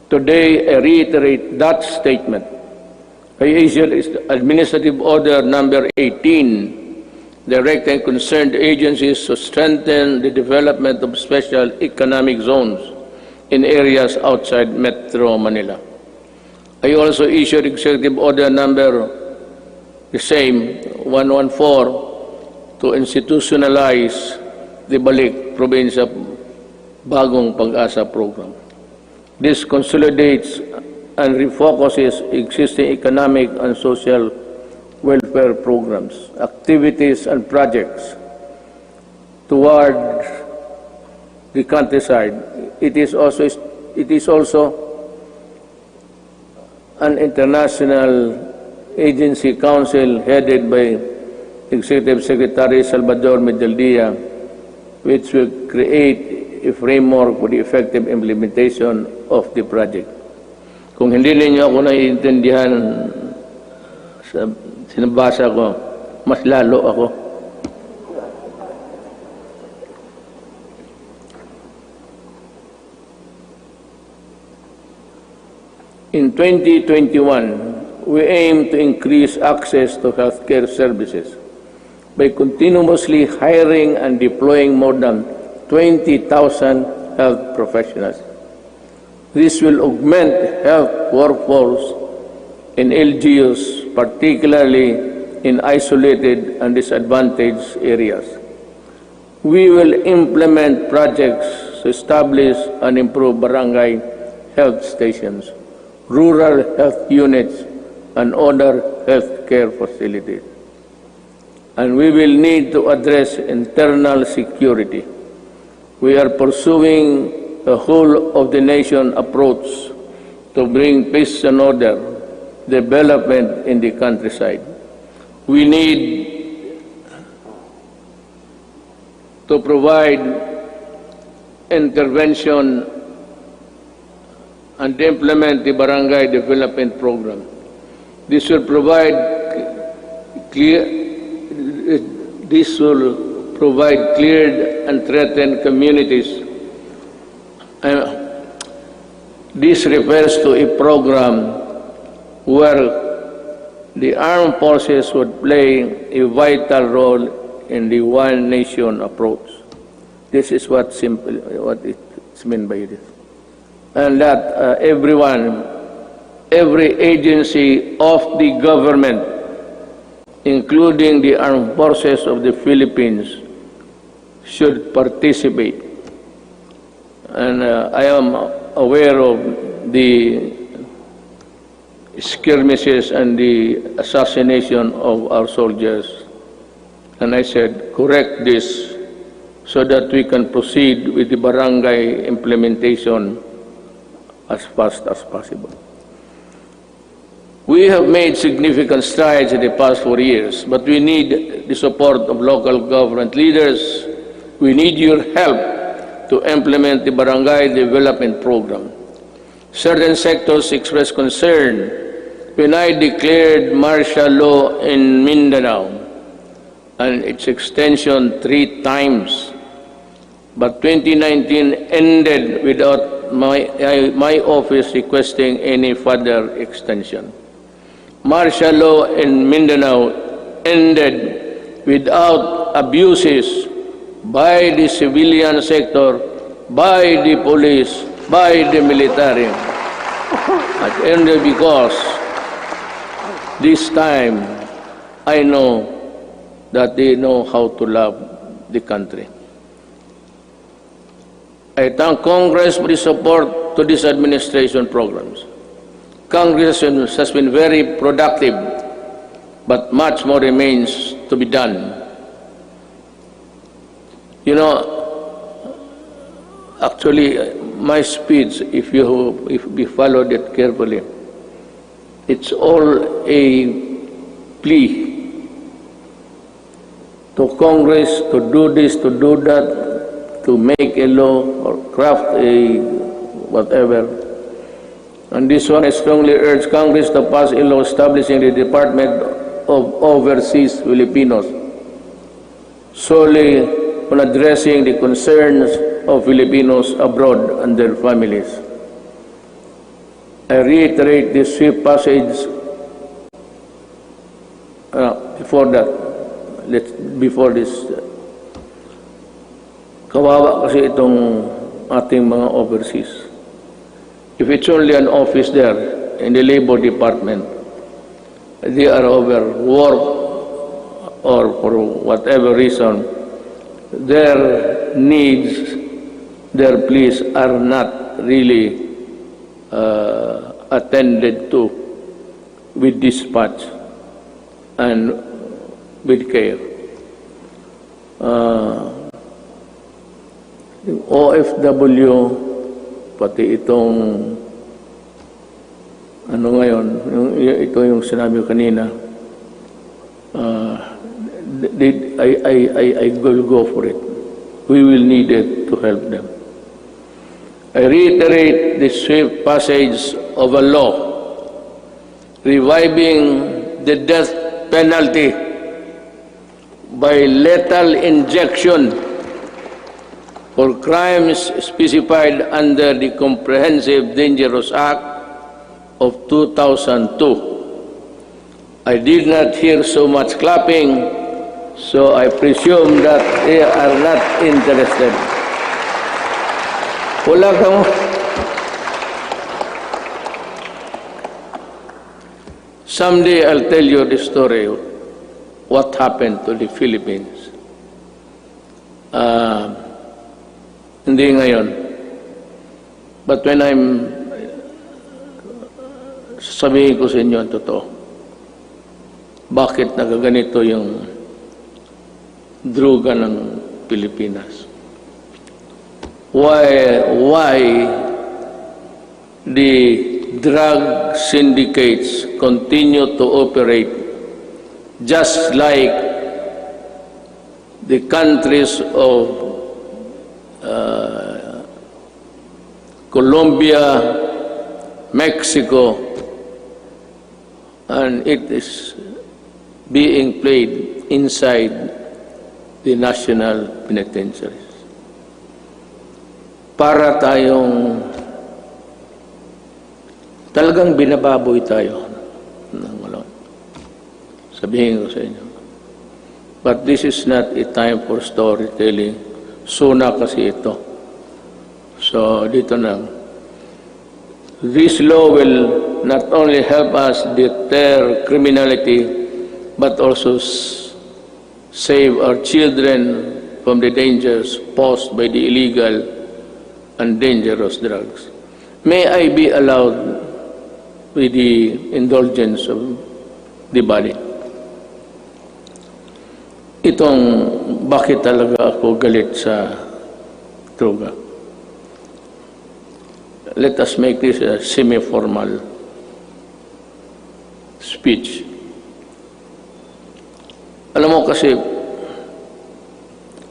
Today I reiterate that statement. I issued Administrative Order Number 18, directing concerned agencies to strengthen the development of special economic zones in areas outside Metro Manila. I also issued Executive Order Number 114 to institutionalize the Balik Probinsya Bagong Pag-asa program. This consolidates and refocuses existing economic and social welfare programs, activities and projects toward the countryside. It is also an international agency council headed by Executive Secretary Salvador Medialdia, which will create a framework for the effective implementation of the project. Kung hindi ninyo ako naiintindihan sa sinabasa ko, mas lalo ako. In 2021, we aim to increase access to healthcare services by continuously hiring and deploying more than 20,000 health professionals. This will augment health workforce in LGUs, particularly in isolated and disadvantaged areas. We will implement projects to establish and improve barangay health stations, rural health units, and other health care facilities. And we will need to address internal security. We are pursuing a whole-of-the-nation approach to bring peace and order, development in the countryside. We need to provide intervention and implement the barangay development program. This will provide cleared and threatened communities. This refers to a program where the armed forces would play a vital role in the one nation approach. This is what it's meant by this. And that every agency of the government, including the armed forces of the Philippines, should participate. And I am aware of the skirmishes and the assassination of our soldiers. And I said, correct this so that we can proceed with the barangay implementation as fast as possible. We have made significant strides in the past 4 years, but we need the support of local government leaders. We need your help to implement the barangay development program. Certain sectors expressed concern when I declared martial law in Mindanao and its extension 3 times. But 2019 ended without my office requesting any further extension. Martial law in Mindanao ended without abuses by the civilian sector, by the police, by the military. It ended because this time I know that they know how to love the country. I thank Congress for the support to this administration programs. Congress has been very productive, but much more remains to be done. You know, actually, my speech, if we followed it carefully, it's all a plea to Congress to do this, to do that, to make a law or craft a whatever. And this one, I strongly urge Congress to pass a law establishing the Department of Overseas Filipinos, solely on addressing the concerns of Filipinos abroad and their families. I reiterate this swift passage before this. Kawawa kasi itong ating mga overseas. If it's only an office there in the Labor Department, they are overworked or for whatever reason, their needs, their pleas are not really attended to with dispatch and with care. Yung OFW, pati itong ano ngayon, ito yung sinabi ko kanina, I will go for it. We will need it to help them. I reiterate the swift passage of a law reviving the death penalty by lethal injection for crimes specified under the Comprehensive Dangerous Act of 2002. I did not hear so much clapping, so I presume that they are not interested. Wala kang... Someday I'll tell you the story of what happened to the Philippines. Hindi ngayon. But when sabihin ko sa inyo ang totoo, bakit nagaganito yung droga ng Pilipinas? Why the drug syndicates continue to operate just like the countries of Colombia, Mexico, and it is being played inside the national penitentiaries. Para tayong talagang binababoy tayo ng malon. Sabihin ko sa inyo. But this is not a time for storytelling. Sona kasi ito. So, dito na. This law will not only help us deter criminality, but also save our children from the dangers posed by the illegal and dangerous drugs. May I be allowed with the indulgence of the body? Itong bakit talaga ako galit sa droga. Let us make this a semi-formal speech. Alam mo kasi,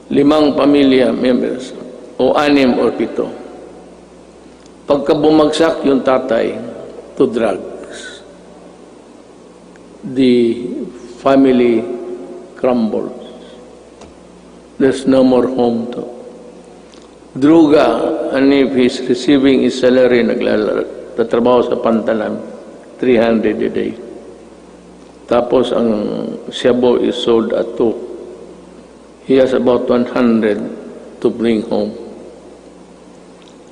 5 pamilya members, o 6 o 7, pagka bumagsak yung tatay to drugs, the family crumbles. There's no more home to. Druga, and if he's receiving his salary, nagtatrabaho sa pantalan, 300 a day. Tapos ang shabu is sold at 2. He has about 100 to bring home.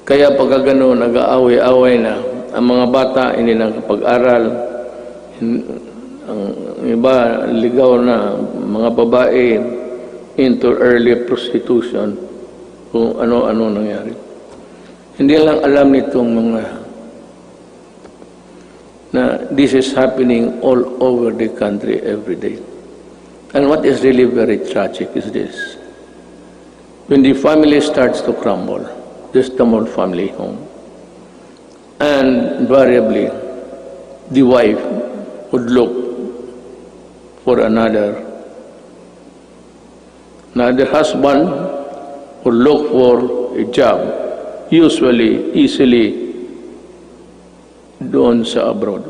Kaya pagka gano'n, nag-aaway-aaway na, ang mga bata hindi nakapag-aral, ang iba ligaw na mga babae into early prostitution, kung ano-ano nangyari. Hindi lang alam nitong mga na this is happening all over the country every day. And what is really very tragic is this. When the family starts to crumble, there's the more family home. And invariably, the wife would look for another husband would look for a job, usually, easily, doon sa abroad.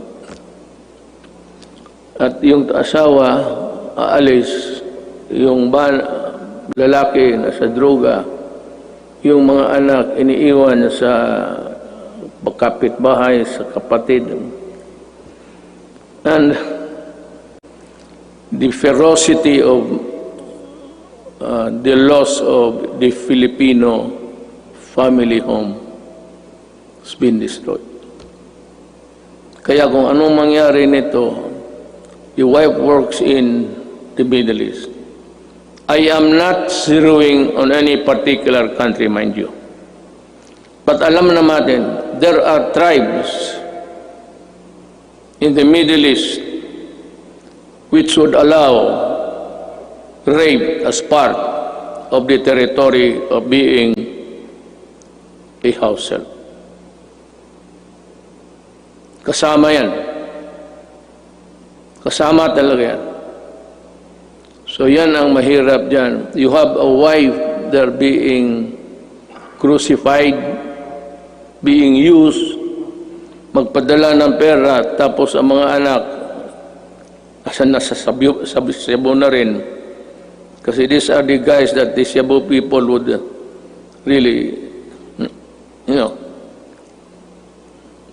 At yung asawa, aalis, yung lalaki na sa droga, yung mga anak iniiwan sa kapitbahay, sa kapatid. And the ferocity of the loss of the Filipino family home has been destroyed. Kaya kung anong mangyari nito, the wife works in the Middle East. I am not zeroing on any particular country, mind you. But alam natin, there are tribes in the Middle East which would allow rape as part of the territory of being a house help. Kasama yan. Kasama talaga yan. So yan ang mahirap dyan. You have a wife there being crucified, being used, magpadala ng pera, tapos ang mga anak asan nasa Cebu na rin. Kasi these are the guys that the Cebu people would really,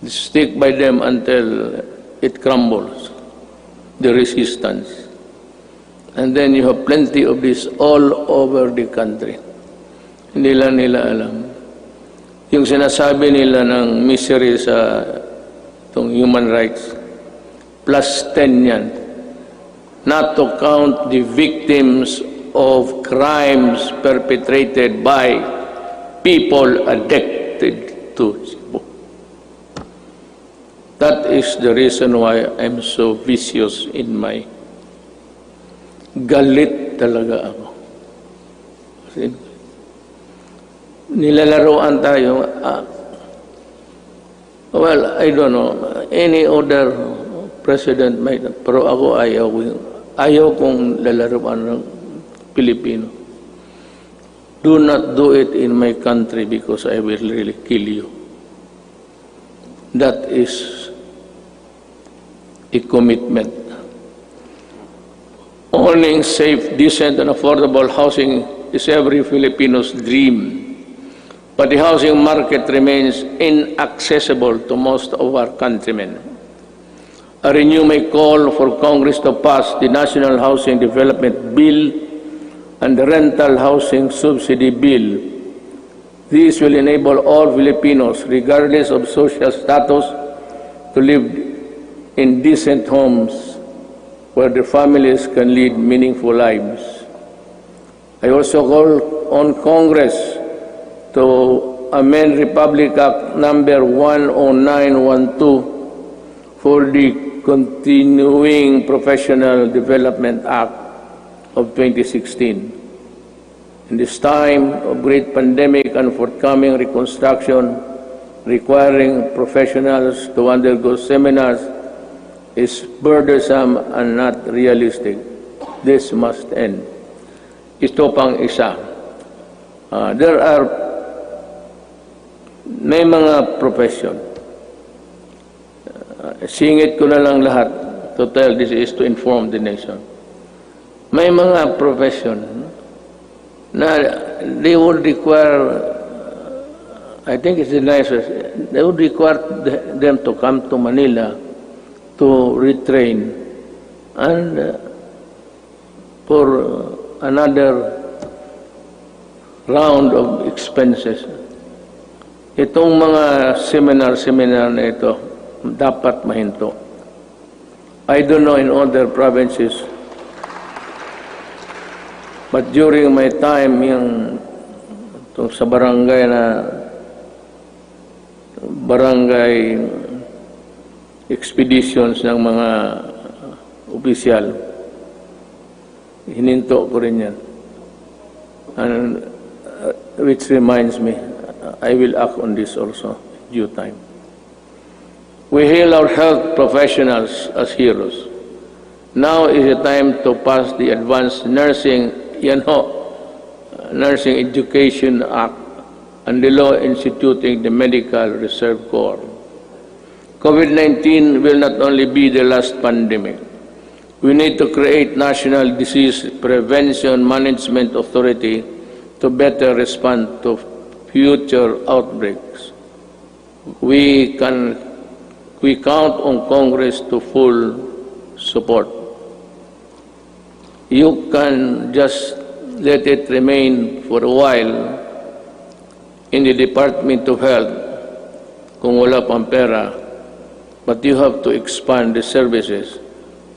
stick by them until it crumbles, the resistance. And then you have plenty of this all over the country. Hindi lang nila alam. Yung sinasabi nila ng misery sa itong human rights, plus 10 yan. Not to count the victims of crimes perpetrated by people addicted to Cebu. That is the reason why I'm so vicious in my galit talaga ako. Kasi nilalaroan tayo. Well, I don't know. Any other president might, pero ako ayaw kong lalaroan ng Pilipino. Do not do it in my country because I will really kill you. That is a commitment. Owning safe, decent, and affordable housing is every Filipino's dream. But the housing market remains inaccessible to most of our countrymen. I renew my call for Congress to pass the National Housing Development Bill and the Rental Housing Subsidy Bill. These will enable all Filipinos, regardless of social status, to live in decent homes where their families can lead meaningful lives. I also call on Congress to amend Republic Act number 10912 for the Continuing Professional Development Act of 2016. In this time of great pandemic and forthcoming reconstruction requiring professionals to undergo seminars is burdensome and not realistic. This must end. Ito pang isa. May mga profession. Singit ko na lang lahat to tell this is to inform the nation. May mga profession na they would require, I think it's the nicest, they would require them to come to Manila to retrain and for another round of expenses. Itong mga seminar na ito dapat mahinto. I don't know in other provinces, but during my time yung sa barangay na barangay expeditions ng mga opisyal. Hininto ko rin yan. And which reminds me, I will act on this also in due time. We hail our health professionals as heroes. Now is the time to pass the Advanced Nursing, Nursing Education Act and the law instituting the Medical Reserve Corps. COVID-19 will not only be the last pandemic. We need to create National Disease Prevention Management Authority to better respond to future outbreaks. We count on Congress to full support. You can just let it remain for a while in the Department of Health kung wala pang pera, but you have to expand the services.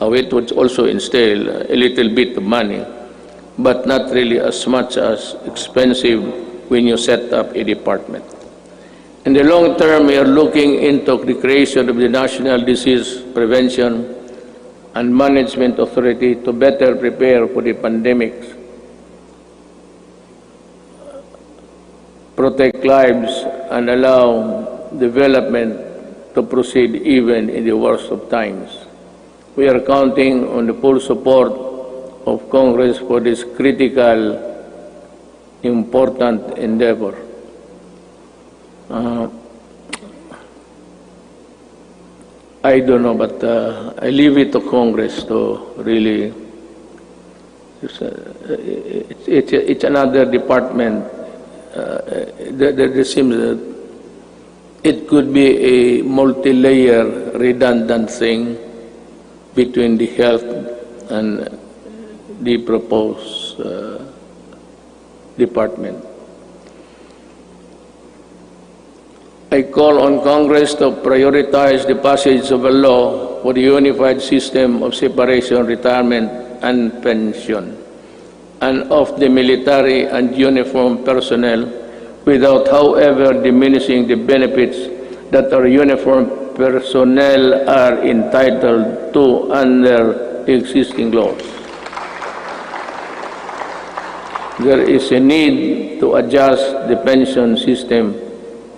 It would also entail a little bit of money, but not really as much as expensive when you set up a department. In the long term, we are looking into the creation of the National Disease Prevention and Management Authority to better prepare for the pandemics, protect lives, and allow development to proceed even in the worst of times. We are counting on the full support of Congress for this critical, important endeavor. I don't know, but I leave it to Congress to really. It's another department. There seems that it could be a multi-layer, redundant thing between the health and the proposed department. I call on Congress to prioritize the passage of a law for the unified system of separation, retirement, and pension, and of the military and uniformed personnel, without, however, diminishing the benefits that our uniformed personnel are entitled to under existing laws. There is a need to adjust the pension system,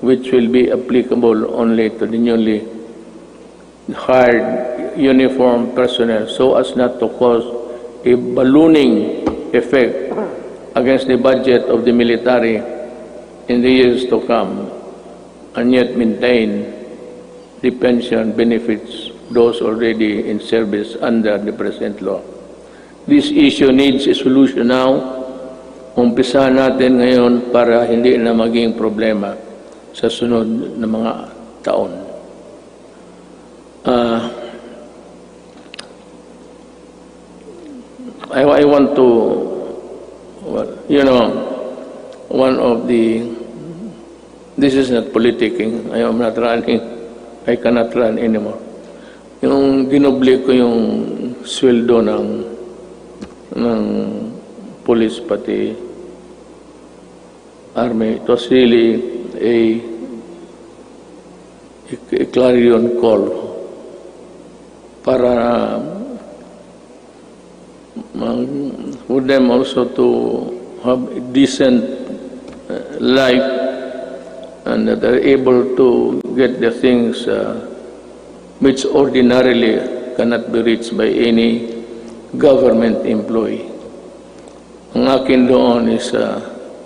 which will be applicable only to the newly hired uniformed personnel, so as not to cause a ballooning effect against the budget of the military in the years to come, and yet maintain the pension benefits those already in service under the present law. This issue needs a solution now. Umpisa natin ngayon para hindi na maging problema sa sunod na mga taon. I want to, one of the, this is not politicking, I am not running, I cannot run anymore. Yung dinoble ko yung sweldo ng police pati army, it was really a clarion call para for them also to have a decent life, and that they're able to get the things which ordinarily cannot be reached by any government employee. Ang akin doon is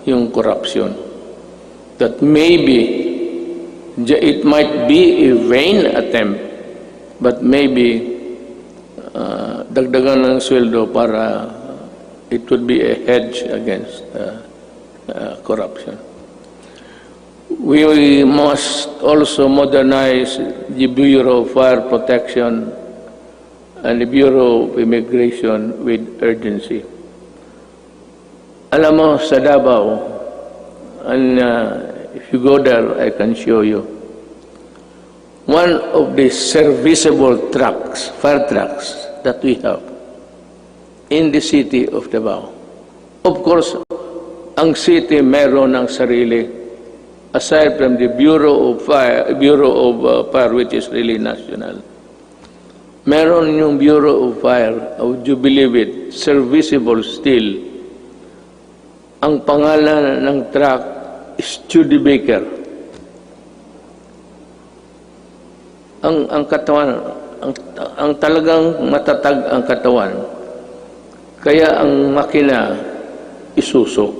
yung corruption. That maybe it might be a vain attempt, but maybe dagdagan ng sweldo para it would be a hedge against corruption. We must also modernize the Bureau of Fire Protection and the Bureau of Immigration with urgency. Alam mo, sa Davao, and if you go there, I can show you. One of the serviceable trucks, fire trucks, that we have in the city of Davao. Of course, ang city meron ng sarili aside from the Bureau of Fire, which is really national. Meron yung Bureau of Fire, would you believe it, serviceable still. Ang pangalan ng truck is Studebaker. Ang katawan, ang talagang matatag ang katawan. Kaya ang makina isusok.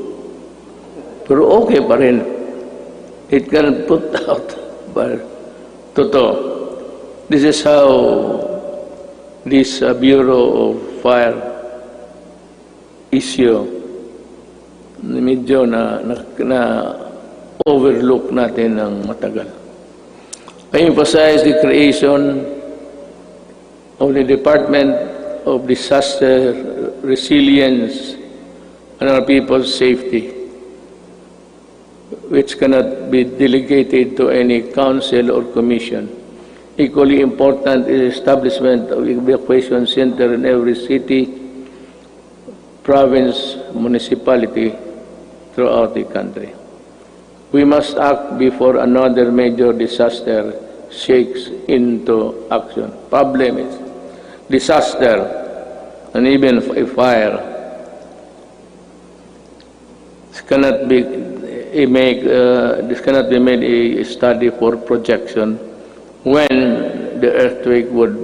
Pero okay pa rin. It can put out. But, totoo. This is how this Bureau of Fire issue medyo na overlook natin ng matagal. I emphasize the creation of the Department of Disaster Resilience and our people's safety, which cannot be delegated to any council or commission. Equally important is the establishment of evacuation center in every city, province, municipality throughout the country. We must act before another major disaster shakes into action. Problem is disaster and even a fire. This cannot be made a study for projection when the earthquake would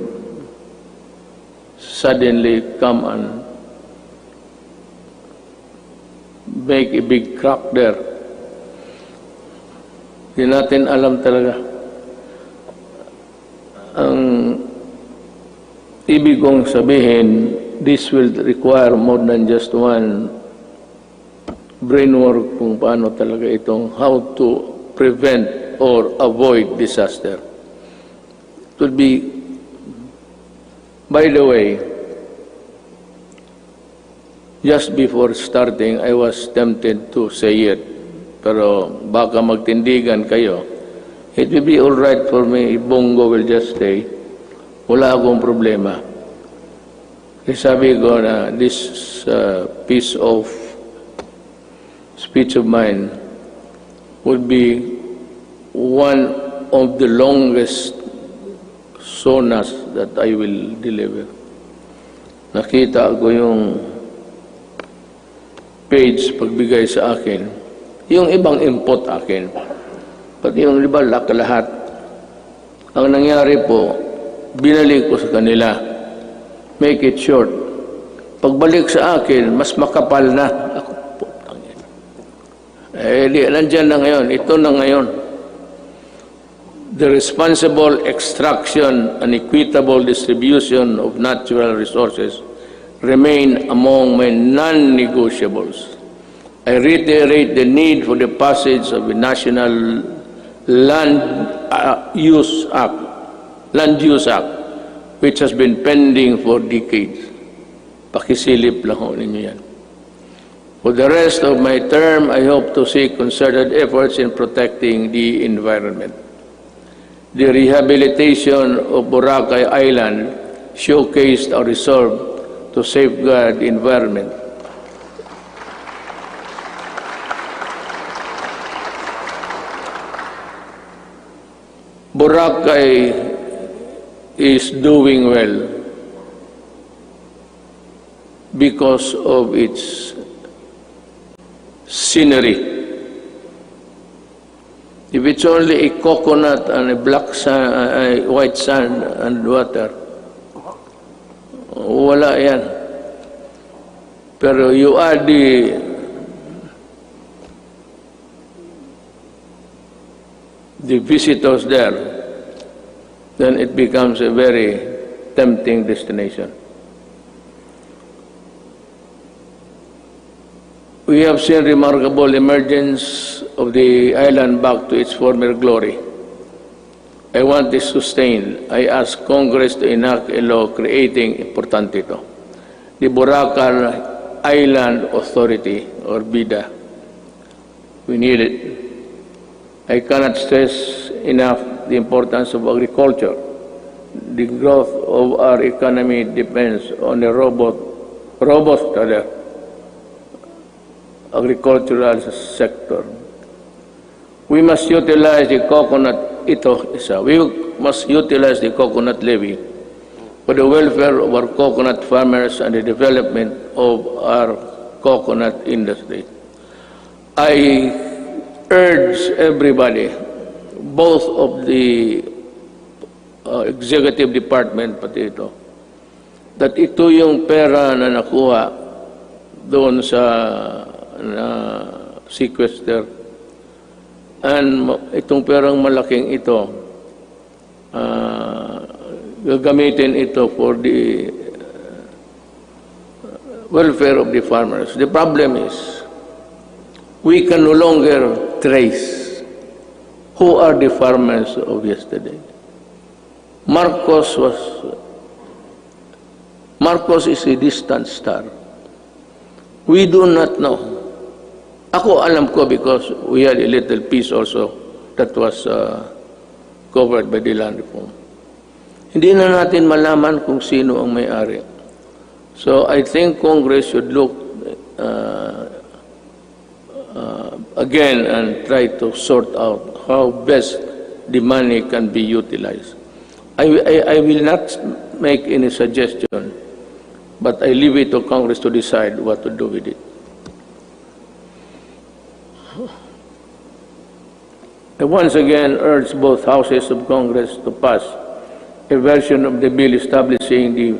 suddenly come and make a big crack there. Di natin alam talaga. Ang ibig kong sabihin, this will require more than just one brain work kung paano talaga itong how to prevent or avoid disaster. It would be, by the way, just before starting, I was tempted to say it, pero baka magtindigan kayo. It will be all right for me if Bongo will just stay. Wala akong problema. Kasi sabi ko na this piece of speech of mine would be one of the longest sonas that I will deliver. Nakita ko yung page pagbigay sa akin, yung ibang input akin, pati yung iba lahat. Ang nangyari po, binalik ko sa kanila. Make it short. Pagbalik sa akin, mas makapal na. Ako, putang yan. Nandyan na ngayon. Ito na ngayon. The responsible extraction and equitable distribution of natural resources remain among my non-negotiables. I reiterate the need for the passage of the National Land Use Act, which has been pending for decades. Pakisilip lang ho ninyo yan. For the rest of my term, I hope to see concerted efforts in protecting the environment. The rehabilitation of Boracay Island showcased our resolve to safeguard the environment. Boracay is doing well because of its scenery. If it's only a coconut and a black sand, white sand and water, wala yan. Pero you add the visitors there, then it becomes a very tempting destination. We have seen remarkable emergence of the island back to its former glory. I want this sustained. I ask Congress to enact a law creating, importante ito, the Boracay Island Authority, or BIDA. We need it. I cannot stress enough the importance of agriculture. The growth of our economy depends on a robust agricultural sector. we must utilize the coconut, we must utilize the coconut levy for the welfare of our coconut farmers and the development of our coconut industry. I urge everybody, both of the executive department, pati ito, that ito yung pera na nakuha doon sa sequester, and itong perang malaking ito, gagamitin ito for the welfare of the farmers. The problem is, we can no longer trace who are the farmers of yesterday. Marcos is a distant star. We do not know. Ako alam ko because we had a little piece also that was covered by the land reform. Hindi na natin malaman kung sino ang may-ari. So I think Congress should look again and try to sort out how best the money can be utilized. I will not make any suggestion, but I leave it to Congress to decide what to do with it. I once again urge both houses of Congress to pass a version of the bill establishing the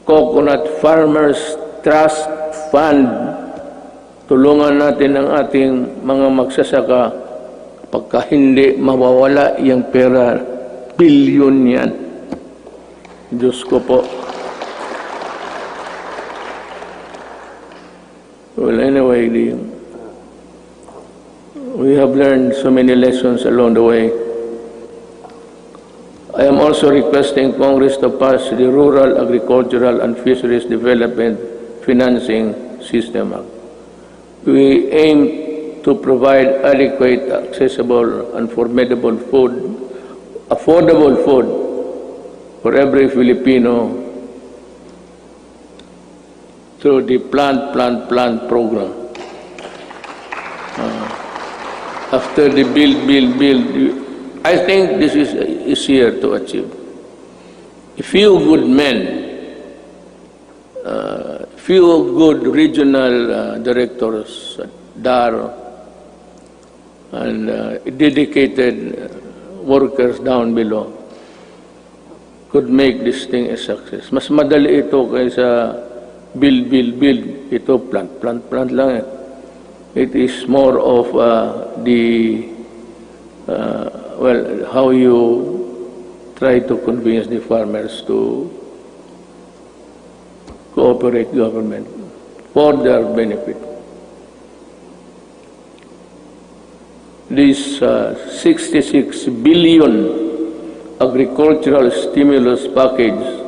Coconut Farmers Trust Fund. Tulungan natin ang ating mga magsasaka pagka hindi mawawala yung pera, bilyon yan. Diyos ko po. Well, anyway, we have learned so many lessons along the way. I am also requesting Congress to pass the Rural, Agricultural and Fisheries Development Financing System Act. We aim to provide adequate, accessible, and affordable food for every Filipino through the Plant program. After the build, I think this is easier to achieve. A few good men, few good regional directors, DAR, and dedicated workers down below could make this thing a success. Mas madali ito kaysa build. Ito plant lang eh. It is more of how you try to convince the farmers to cooperate government for their benefit. This 66 billion agricultural stimulus package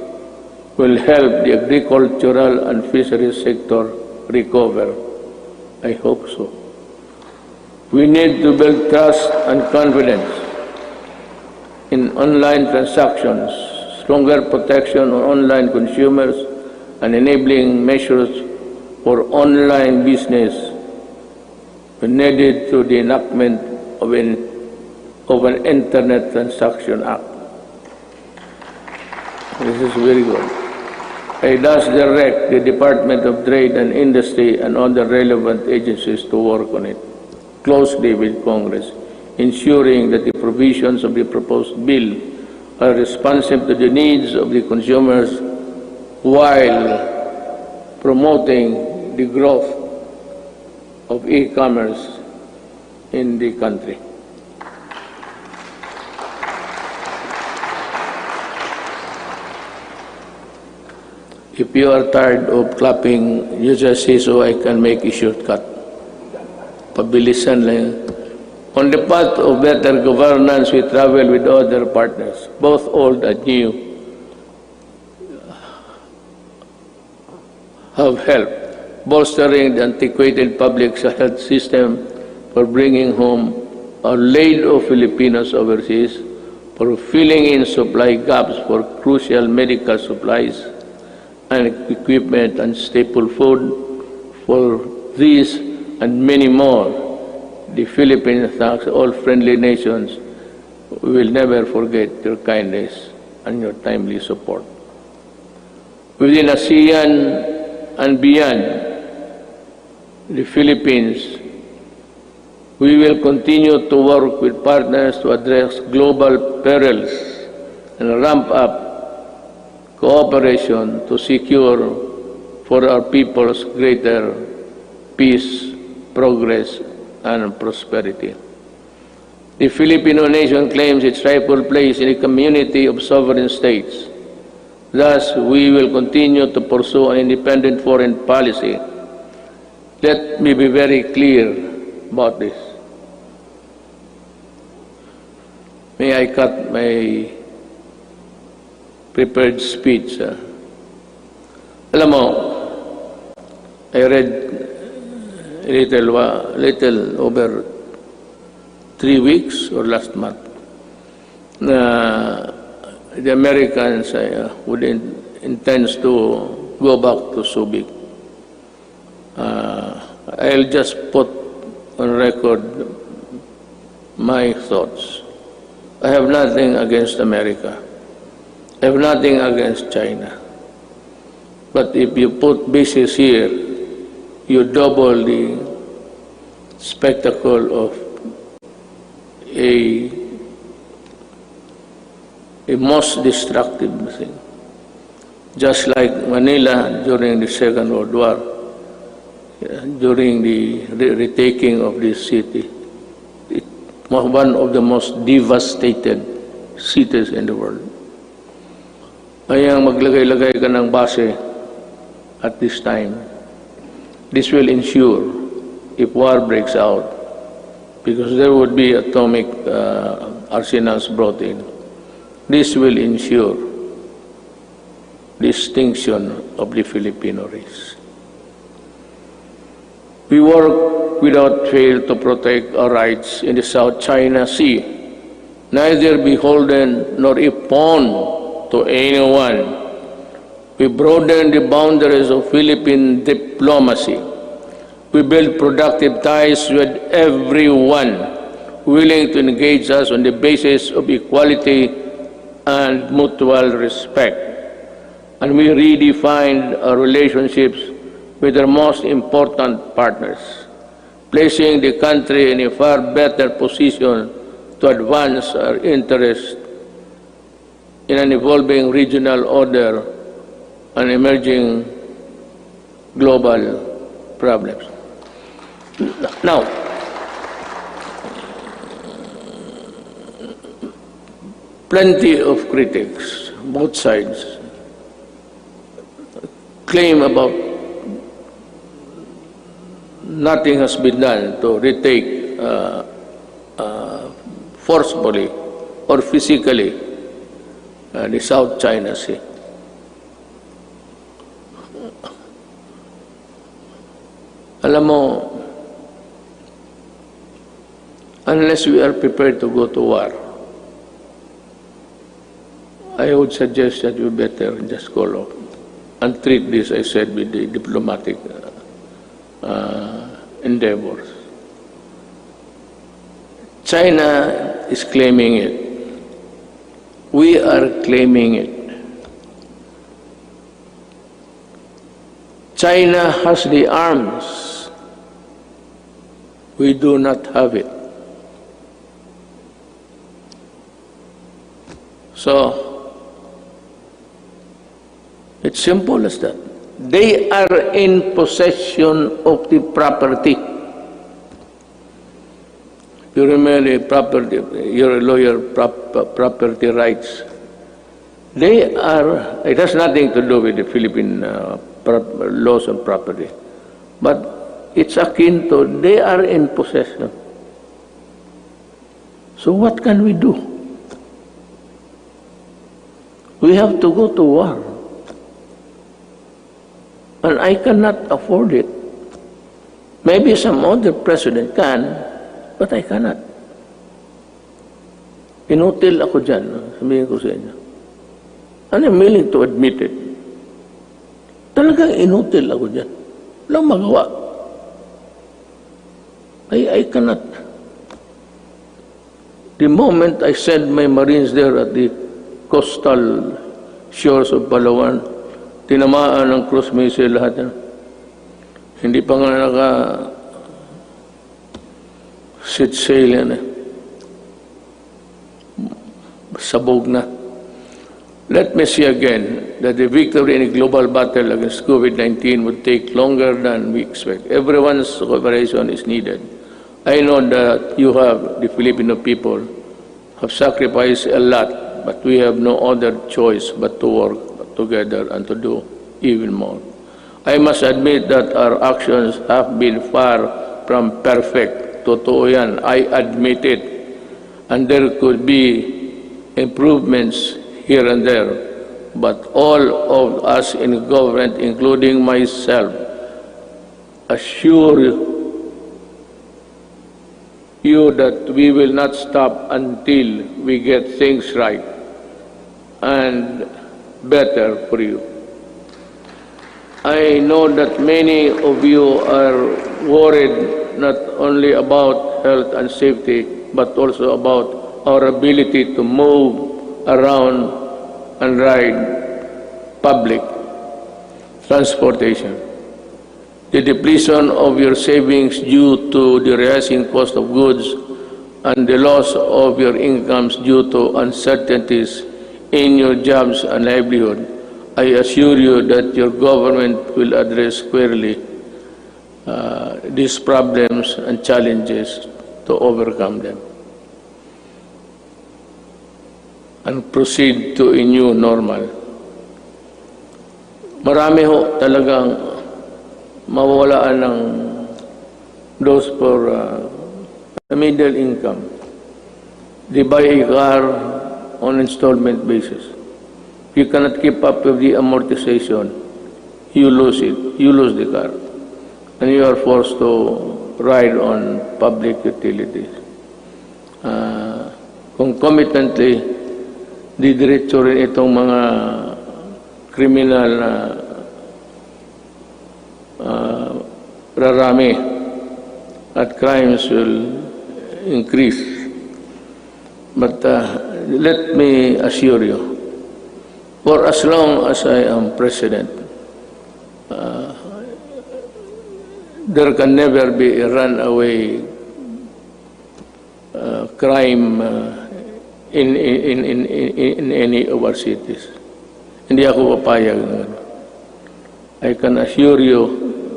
will help the agricultural and fisheries sector recover. I hope so. We need to build trust and confidence in online transactions, stronger protection on online consumers, and enabling measures for online business needed through the enactment of an Internet Transaction Act. This is very good. I thus direct the Department of Trade and Industry and other relevant agencies to work on it closely with Congress, ensuring that the provisions of the proposed bill are responsive to the needs of the consumers while promoting the growth of e-commerce in the country. If you are tired of clapping, you just say so I can make a shortcut. Pabilisan lang. On the path of better governance, we travel with other partners, both old and new, have helped bolstering the antiquated public health system, for bringing home a load of Filipinos overseas, for filling in supply gaps for crucial medical supplies and equipment and staple food. For these and many more, the Philippines, thanks all friendly nations, we will never forget your kindness and your timely support. Within ASEAN and beyond the Philippines, we will continue to work with partners to address global perils and ramp up cooperation to secure for our peoples greater peace, progress, and prosperity. The Filipino nation claims its rightful place in a community of sovereign states. Thus, we will continue to pursue an independent foreign policy. Let me be very clear about this. May I cut my prepared speech? Alam mo, I read little over 3 weeks or last month the Americans would intends to go back to Subic. I'll just put on record my thoughts. I have nothing against America. I have nothing against China. But if you put bases here, you double the spectacle of a most destructive thing. Just like Manila during the Second World War, during the retaking of this city, it was one of the most devastated cities in the world. Kaya maglagay-lagay ka ng base at this time. This will ensure, if war breaks out, because there would be atomic arsenals brought in, this will ensure the extinction of the Filipino race. We work without fail to protect our rights in the South China Sea, neither beholden nor a pawn to anyone. We broaden the boundaries of Philippine diplomacy. We build productive ties with everyone willing to engage us on the basis of equality and mutual respect. And we redefined our relationships with our most important partners, placing the country in a far better position to advance our interests in an evolving regional order and emerging global problems. Now, plenty of critics, both sides, claim about nothing has been done to retake forcefully or physically the South China Sea. Alam mo, unless we are prepared to go to war, I would suggest that you better just call off and treat this, I said, with the diplomatic endeavors. China is claiming it. We are claiming it. China has the arms. We do not have it. So, it's simple as that. They are in possession of the property. You remember property, you're a lawyer, property rights. They are, it has nothing to do with the Philippine laws on property. But it's akin to, they are in possession. So what can we do? We have to go to war. And I cannot afford it. Maybe some other president can, but I cannot. Inutil ako dyan, sabihin ko sa inyo. And I'm willing to admit it. Talagang inutil ako dyan. Walang magawa. I cannot. The moment I sent my Marines there at the coastal shores of Palawan, tinamaan ng cruise missile lahat yan. Hindi pa nga set sail yan eh. Sabog na. Let me say again that the victory in a global battle against COVID-19 would take longer than we expect. Everyone's cooperation is needed. I know that you have, the Filipino people, have sacrificed a lot, but we have no other choice but to work together and to do even more. I must admit that our actions have been far from perfect. Totoo yan, I admit it. And there could be improvements here and there, but all of us in government, including myself, assure you that we will not stop until we get things right and better for you. I know that many of you are worried not only about health and safety, but also about our ability to move around and ride public transportation. The depletion of your savings due to the rising cost of goods and the loss of your incomes due to uncertainties in your jobs and livelihood, I assure you that your government will address squarely these problems and challenges to overcome them and proceed to a new normal. Marami ho talagang mawawalaan ng those for middle income. They buy a car on installment basis. You cannot keep up with the amortization. You lose it. You lose the car. And you are forced to ride on public utilities. Concomitantly, didiretso rin itong mga kriminal na rarami at crimes will increase. But let me assure you, for as long as I am president, there can never be a runaway crime in any of our cities. Hindi ako papayag na gano'n. I can assure you,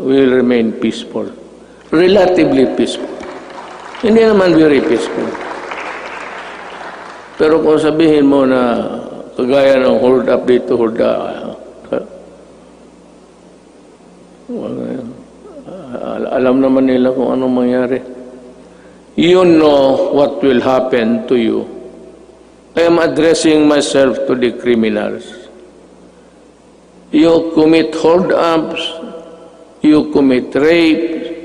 we will remain peaceful. Relatively peaceful. Hindi naman very peaceful. Pero kung sabihin mo na kagaya ng hold up dito, hold up, alam naman nila kung anong mangyari. You know what will happen to you. I am addressing myself to the criminals. You commit hold-ups, you commit rape,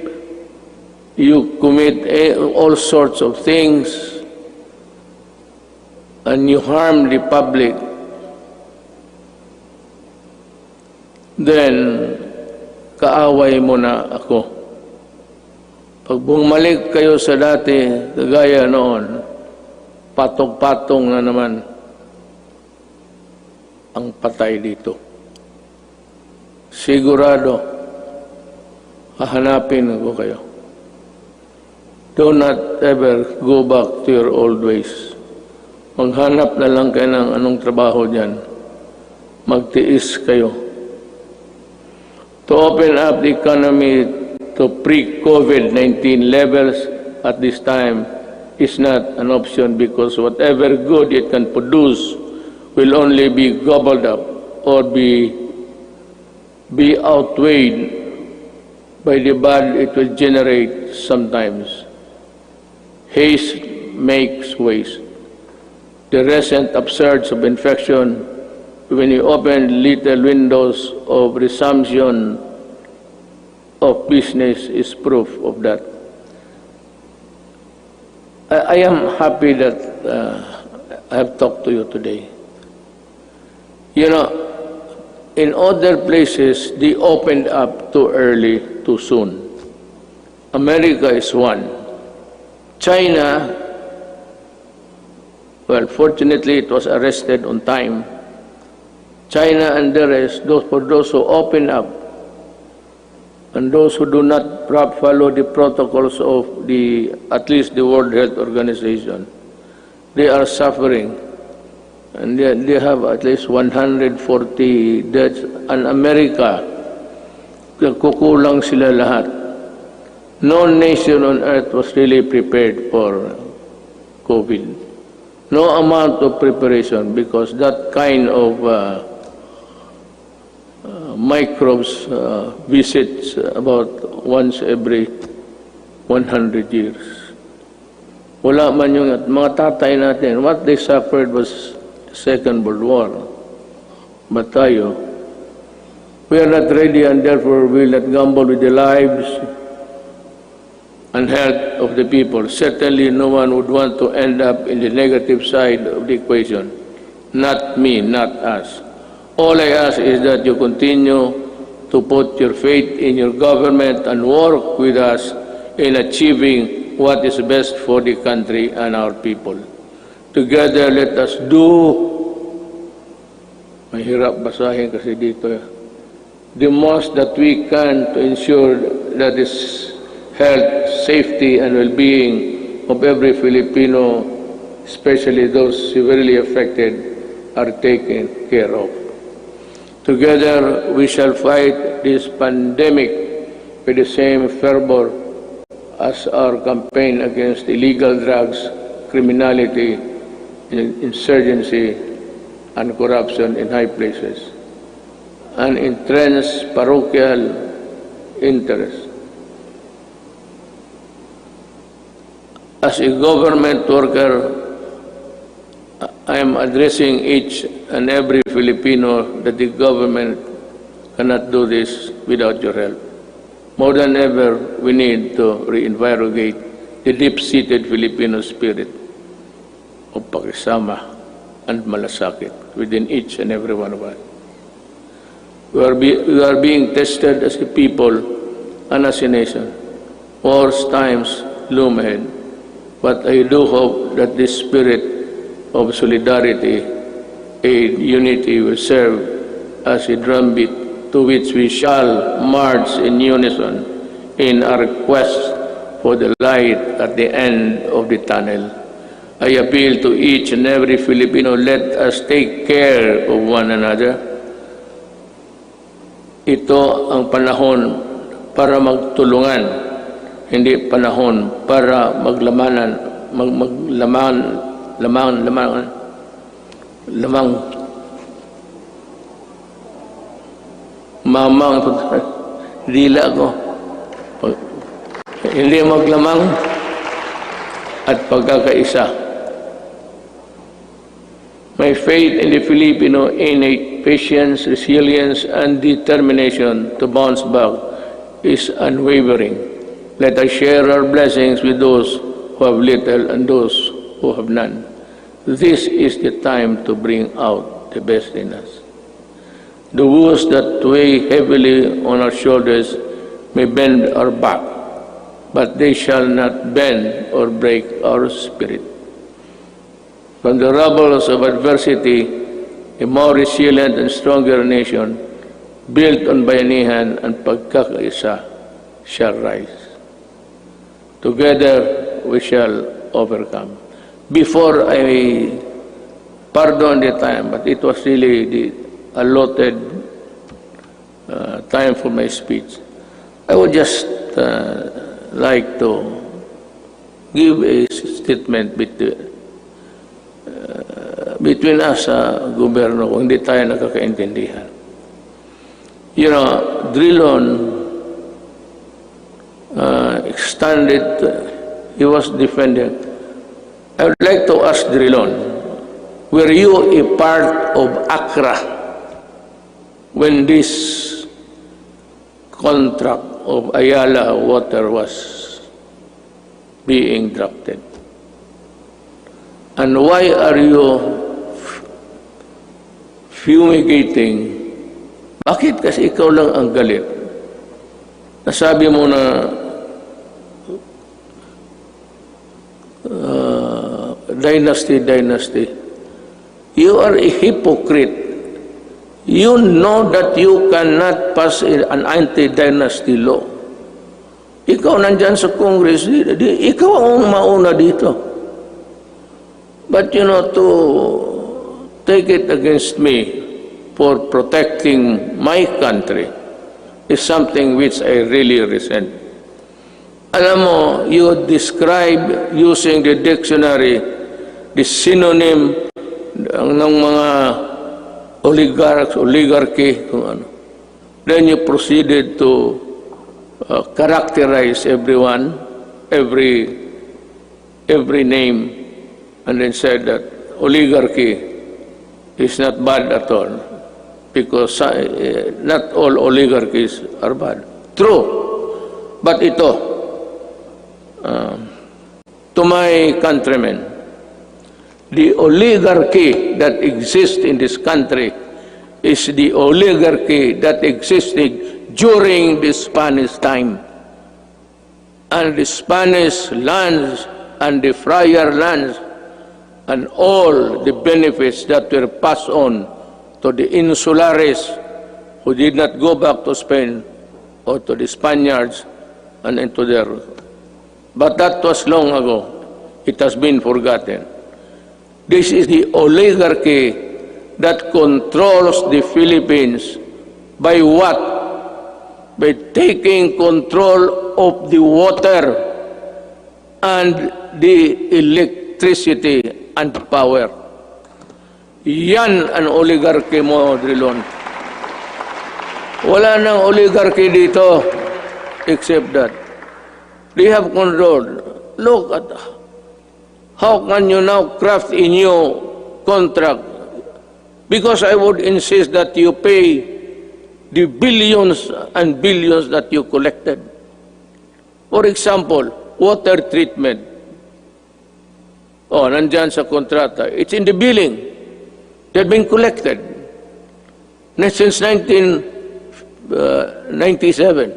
you commit all sorts of things, and you harm the public, then kaaway mo na ako. Pag bumalik kayo sa dati, kagaya noon, patong-patong na naman ang patay dito. Sigurado, hahanapin ko kayo. Do not ever go back to your old ways. Maghanap na lang kayo ng anong trabaho dyan. Magtiis kayo. To open up the economy to pre-COVID-19 levels at this time is not an option, because whatever good it can produce will only be gobbled up or be outweighed by the bad it will generate sometimes. Haste makes waste. The recent upsurge of infection, when you open little windows of resumption of business, is proof of that. I am happy that I have talked to you today. You know, in other places, they opened up too early, too soon. America is one. China Well, fortunately, it was arrested on time. China and the rest, for those who open up and those who do not follow the protocols of at least the World Health Organization, they are suffering. And they have at least 140 deaths. And America, kukulang sila lahat. No nation on earth was really prepared for COVID. No amount of preparation, because that kind of microbes visits about once every 100 years. Wala man yung mga tatay natin, what they suffered was Second World War. But tayo, we are not ready, and therefore we will not gamble with the lives and health of the people. Certainly no one would want to end up in the negative side of the equation. Not me, not us. All I ask is that you continue to put your faith in your government and work with us in achieving what is best for the country and our people. Together, let us do, mahirap basahin kasi dito, the most that we can to ensure that this health, safety, and well-being of every Filipino, especially those severely affected, are taken care of. Together, we shall fight this pandemic with the same fervor as our campaign against illegal drugs, criminality, insurgency, and corruption in high places, and entrenched parochial interests. As a government worker, I am addressing each and every Filipino that the government cannot do this without your help. More than ever, we need to reinvigorate the deep-seated Filipino spirit of pakisama and malasakit within each and every one of us. We are being tested as a people and as a nation. Worse times loom ahead. But I do hope that this spirit of solidarity and unity will serve as a drumbeat to which we shall march in unison in our quest for the light at the end of the tunnel. I appeal to each and every Filipino, let us take care of one another. Ito ang panahon para magtulungan, hindi panahon para mamang dila ko. Hindi maglamang at pagkakaisa. My faith in the Filipino innate patience, resilience, and determination to bounce back is unwavering. Let us share our blessings with those who have little and those who have none. This is the time to bring out the best in us. The woes that weigh heavily on our shoulders may bend our back, but they shall not bend or break our spirit. From the rubbles of adversity, a more resilient and stronger nation, built on bayanihan and pagkakaisa, shall rise. Together, we shall overcome. Before I pardon the time, but it was really the allotted time for my speech, I would just like to give a statement between us sa gobyerno kung hindi tayo nakakaintindihan. You know, Drillon extended, he was defended. I would like to ask Drillon, were you a part of ACRA when this contract of Ayala Water was being drafted? And why are you fumigating? Bakit kasi ikaw lang ang galit? Nasabi mo dynasty. You are a hypocrite. You know that you cannot pass an anti-dynasty law. Ikaw nandyan sa Congress, ikaw ang mauna dito. But you know, to take it against me for protecting my country is something which I really resent. Alam mo, you describe using the dictionary the synonym ng mga oligarchy, kung ano. Then you proceeded to characterize everyone, every name, and then said that oligarchy is not bad at all, because not all oligarchies are bad. True, but ito, to my countrymen, the oligarchy that exists in this country is the oligarchy that existed during the Spanish time. And the Spanish lands and the friar lands and all the benefits that were passed on to the insulares who did not go back to Spain or to the Spaniards and into their... But that was long ago. It has been forgotten. This is the oligarchy that controls the Philippines. By what? By taking control of the water and the electricity and power. Yan ang oligarchy mo, Drilon. Wala nang oligarchy dito except that they have control. Look at how can you now craft a new contract? Because I would insist that you pay the billions and billions that you collected. For example, water treatment. Oh, nandyan sa kontrata. It's in the billing. They've been collected. Since 1997.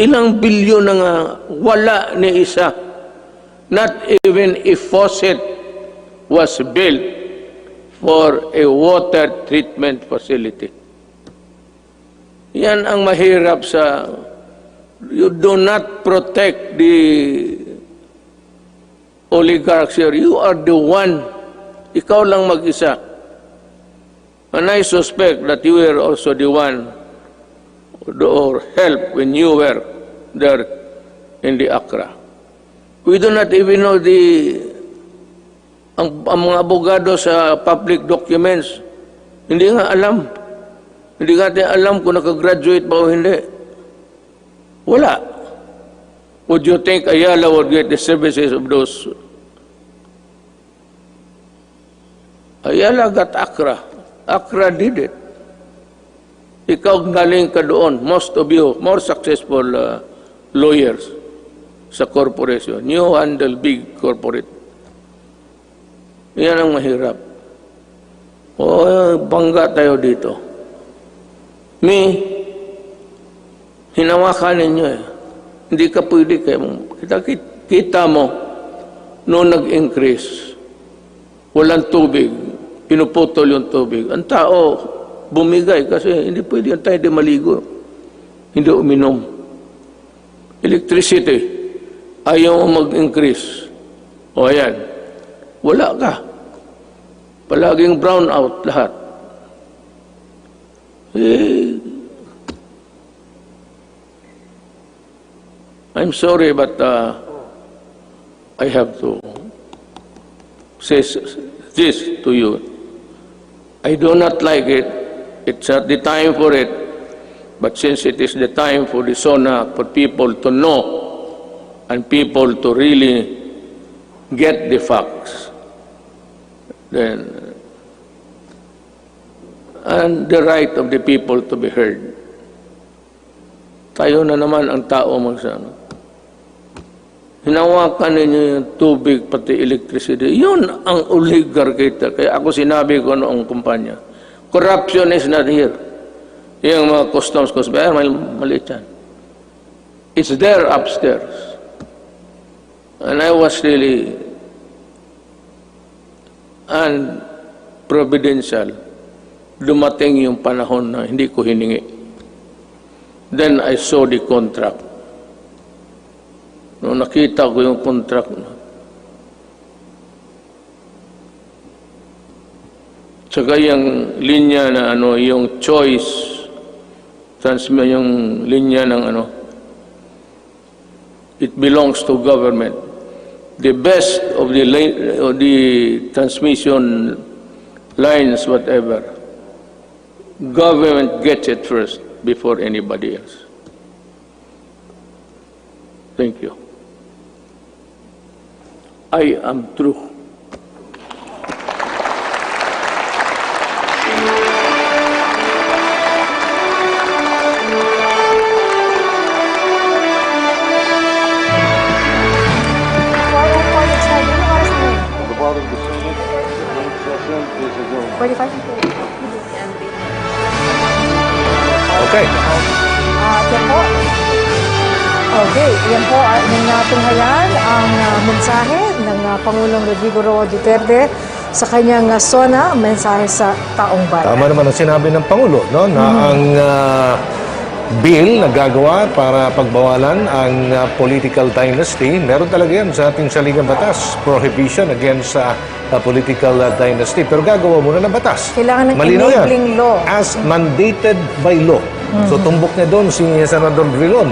Ilang bilyon na nga wala ni isa. Not even a faucet was built for a water treatment facility. Yan ang mahirap sa... You do not protect the oligarchs here. You are the one. Ikaw lang mag-isa. And I suspect that you were also the one or help when you were there in the Accra. We do not even know ang mga abogado sa public documents. Hindi nga alam. Hindi natin alam kung nakagraduate ba o hindi. Wala. Would you think Ayala would get the services of those? Ayala got Accra. Accra did it. Ikaw galing ka doon. Most of you, more successful lawyers sa corporation. You handle big corporate. Yan ang mahirap. O, bangga tayo dito. Hinawakan ninyo eh. Hindi ka pwede kayo. Kita mo, noong nag-increase, walang tubig, pinuputol yung tubig. Ang tao, bumigay kasi hindi pwede yung tayo di maligo. Hindi uminom. Electricity, ayaw mo mag-increase. O ayan, wala ka. Palaging brown out lahat. I'm sorry, but I have to say this to you. I do not like it. It's not the time for it. But since it is the time for the Sona, for people to know and people to really get the facts, then, and the right of the people to be heard. Tayo na naman ang tao magsano. Hinawakan ninyo yung tubig, pati electricity. Yun ang oligarchy. Kaya ako sinabi ko noong kumpanya, corruption is not here. Yung mga customs, maliit yan. It's there upstairs. And I was really unprovidential. Dumating yung panahon na hindi ko hiningi. Then I saw the contract. Nung nakita ko yung contract na, tsaka yung linya na yung choice, yung linya ng it belongs to government. The best of the transmission lines, whatever, government gets it first before anybody else. Thank you. I am true. Okay. Yan po. Okay, yan po ang natunghayan ang mensahe ng Pangulong Rodrigo Duterte sa kanyang Sona, mensahe sa taong bayan. Tama naman ang sinabi ng Pangulo, no, na ang bill na gagawa para pagbawalan ang political dynasty, meron talaga yan sa ating saligang batas, prohibition against political dynasty. Pero gagawa muna ng batas. Kailangan ng Malinaw yan. enabling law. As mandated by law. So tumbok niya doon si Senador Drilon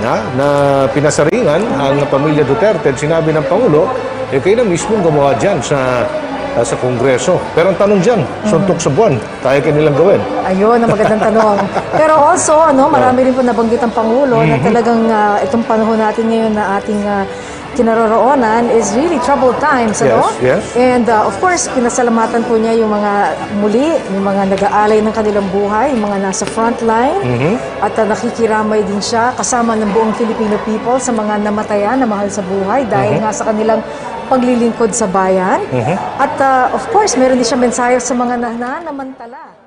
na pinasaringan ang pamilya Duterte at sinabi ng Pangulo, kayo na mismo gumawa dyan sa Kongreso. Pero ang tanong dyan, suntok sa buwan, kaya kanilang gawin. Ayun, ang magandang tanong. Pero also, marami rin po nabanggit ang Pangulo na talagang itong panahon natin ngayon na ating kinaroroonan is really troubled times, Yes. And of course, pinasalamatan po niya yung mga yung mga nag-aalay ng kanilang buhay, yung mga nasa front line, at nakikiramay din siya kasama ng buong Filipino people sa mga namatayan na mahal sa buhay dahil nga sa kanilang paglilingkod sa bayan. At of course, meron din siya mensahe sa mga nananamantala.